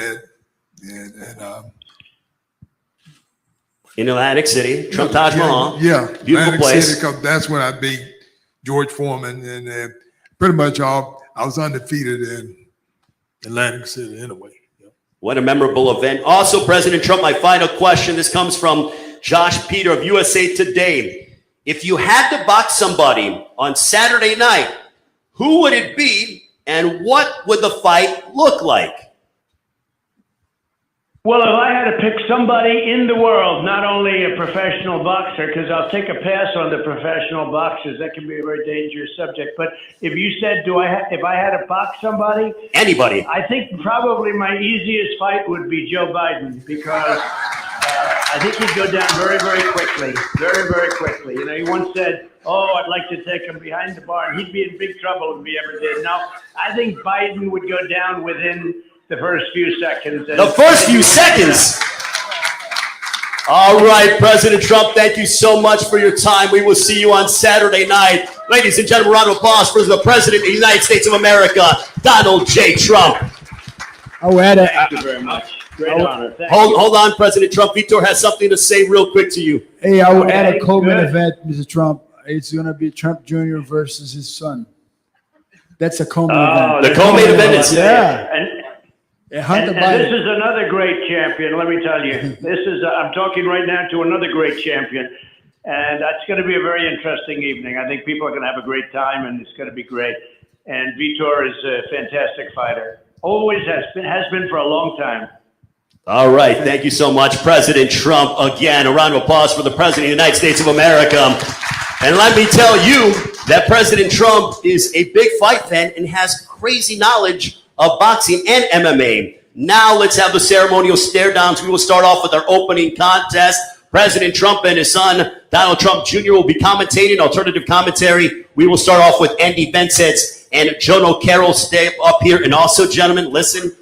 in Atlantic City, Trump Taj Mahal. Yeah, beautiful Atlantic place. City, because that's when I beat George Foreman, and pretty much I was undefeated in Atlantic City anyway. What a memorable event. Also, President Trump, my final question. This comes from Josh Peter of USA Today. If you had to box somebody on Saturday night, who would it be and what would the fight look like? Well, if I had to pick somebody in the world, not only a professional boxer, because I'll take a pass on the professional boxers. That can be a very dangerous subject. But if you said, if I had to box somebody? Anybody. I think probably my easiest fight would be Joe Biden, because I think he'd go down very, very quickly. Very, very quickly. You know, he once said, I'd like to take him behind the bar. He'd be in big trouble if he ever did. Now, I think Biden would go down within the first few seconds. The first few seconds. All right, President Trump, thank you so much for your time. We will see you on Saturday night. Ladies and gentlemen, round of applause for the President of the United States of America, Donald J. Trump. Thank you very much. Great honor. Hold on, President Trump. Vitor has something to say real quick to you. Hey, I will add a co-main event, Mr. Trump. It's going to be Trump Jr. versus his son. That's a co-main event. The co-main event is And this is another great champion, let me tell you. I'm talking right now to another great champion. And that's going to be a very interesting evening. I think people are going to have a great time, and it's going to be great. And Vitor is a fantastic fighter. Always has been for a long time. All right. Thank you so much, President Trump. Again, a round of applause for the President of the United States of America. And let me tell you that President Trump is a big fight fan and has crazy knowledge of boxing and MMA. Now let's have the ceremonial stare downs. We will start off with our opening contest. President Trump and his son, Donald Trump Jr. will be commentating, alternative commentary. We will start off with Andy Vincent and Jono Carroll. Stay up here. And also, gentlemen, listen,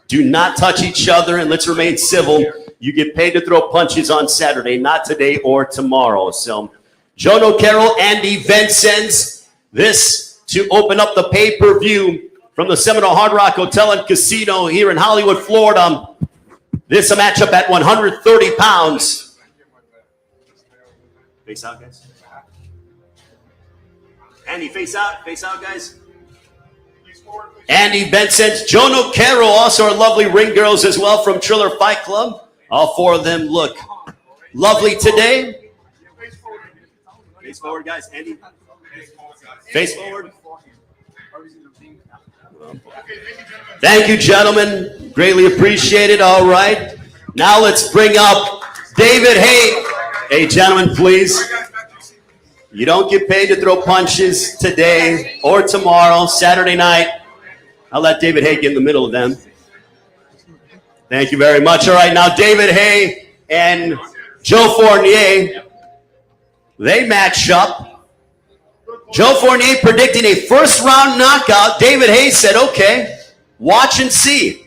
do not touch each other and let's remain civil. You get paid to throw punches on Saturday, not today or tomorrow. So, Jono Carroll, Andy Vincent, this to open up the pay-per-view from the Seminole Hard Rock Hotel and Casino here in Hollywood, Florida. This is a matchup at 130 pounds. Face out, guys. Andy, face out, guys. Andy Vincent, Jono Carroll, also our lovely ring girls as well from Triller Fight Club. All four of them look lovely today. Face forward, guys. Andy. Face forward. Thank you, gentlemen. Greatly appreciated. All right. Now let's bring up David Hay. Hey, gentlemen, please. You don't get paid to throw punches today or tomorrow, Saturday night. I'll let David Hay get in the middle of them. Thank you very much. All right, now David Hay and Joe Fournier, they match up. Joe Fournier predicting a first-round knockout. David Hay said, okay, watch and see.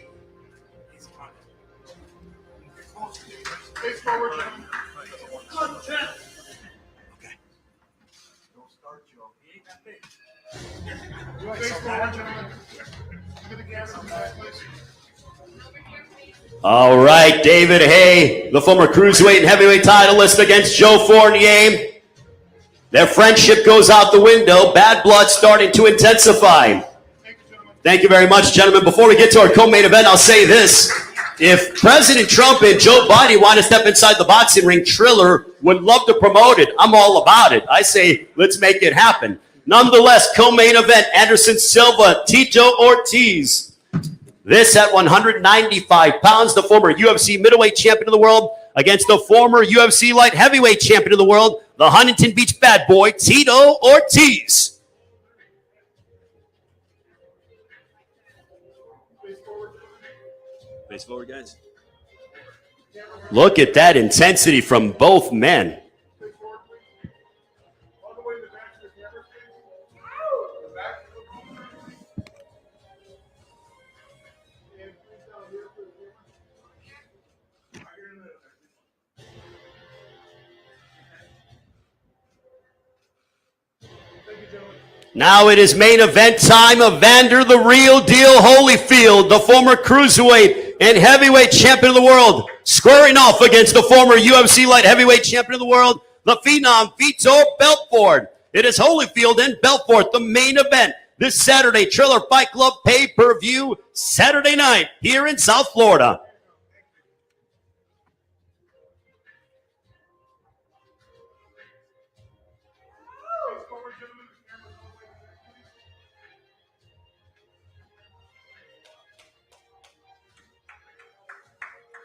All right, David Hay, the former cruiserweight and heavyweight titleist against Joe Fournier. Their friendship goes out the window. Bad blood starting to intensify. Thank you very much, gentlemen. Before we get to our co-main event, I'll say this. If President Trump and Joe Biden want to step inside the boxing ring, Triller would love to promote it. I'm all about it. I say, let's make it happen. Nonetheless, co-main event, Anderson Silva, Tito Ortiz. This at 195 pounds, the former UFC middleweight champion of the world against the former UFC light heavyweight champion of the world, the Huntington Beach bad boy, Tito Ortiz. Face forward, guys. Look at that intensity from both men. Now it is main event time. Evander the Real Deal Holyfield, the former cruiserweight and heavyweight champion of the world, squaring off against the former UFC light heavyweight champion of the world, the phenom Vitor Belfort. It is Holyfield and Belfort, the main event this Saturday, Triller Fight Club pay-per-view, Saturday night here in South Florida.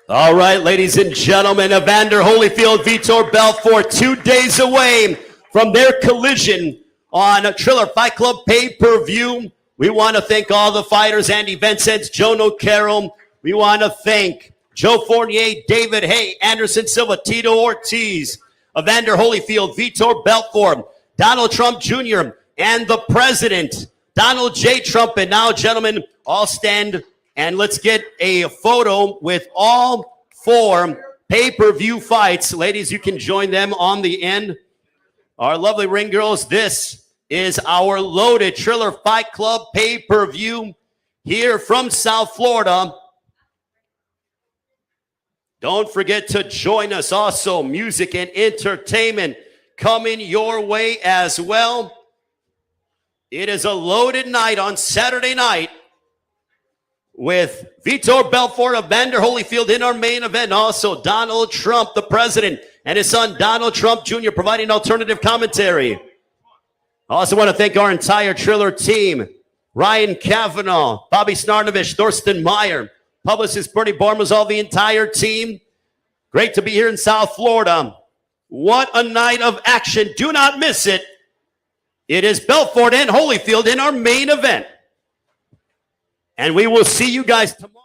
All right, ladies and gentlemen, Evander Holyfield, Vitor Belfort, 2 days away from their collision on Triller Fight Club pay-per-view. We want to thank all the fighters, Andy Vincent, Joe Nocaro. We want to thank Joe Fournier, David Hay, Anderson Silva, Tito Ortiz, Evander Holyfield, Vitor Belfort, Donald Trump Jr., and the President, Donald J. Trump. And now, gentlemen, all stand and let's get a photo with all 4 pay-per-view fights. Ladies, you can join them on the end. Our lovely ring girls, this is our loaded Triller Fight Club pay-per-view here from South Florida. Don't forget to join us. Also, music and entertainment coming your way as well. It is a loaded night on Saturday night with Vitor Belfort, Evander Holyfield in our main event. Also, Donald Trump, the president, and his son, Donald Trump Jr., providing alternative commentary. I also want to thank our entire Triller team. Ryan Kavanaugh, Bobby Snarnovich, Thorsten Meyer, publicist Bernie Barmazal, the entire team. Great to be here in South Florida. What a night of action. Do not miss it. It is Belfort and Holyfield in our main event. And we will see you guys tomorrow.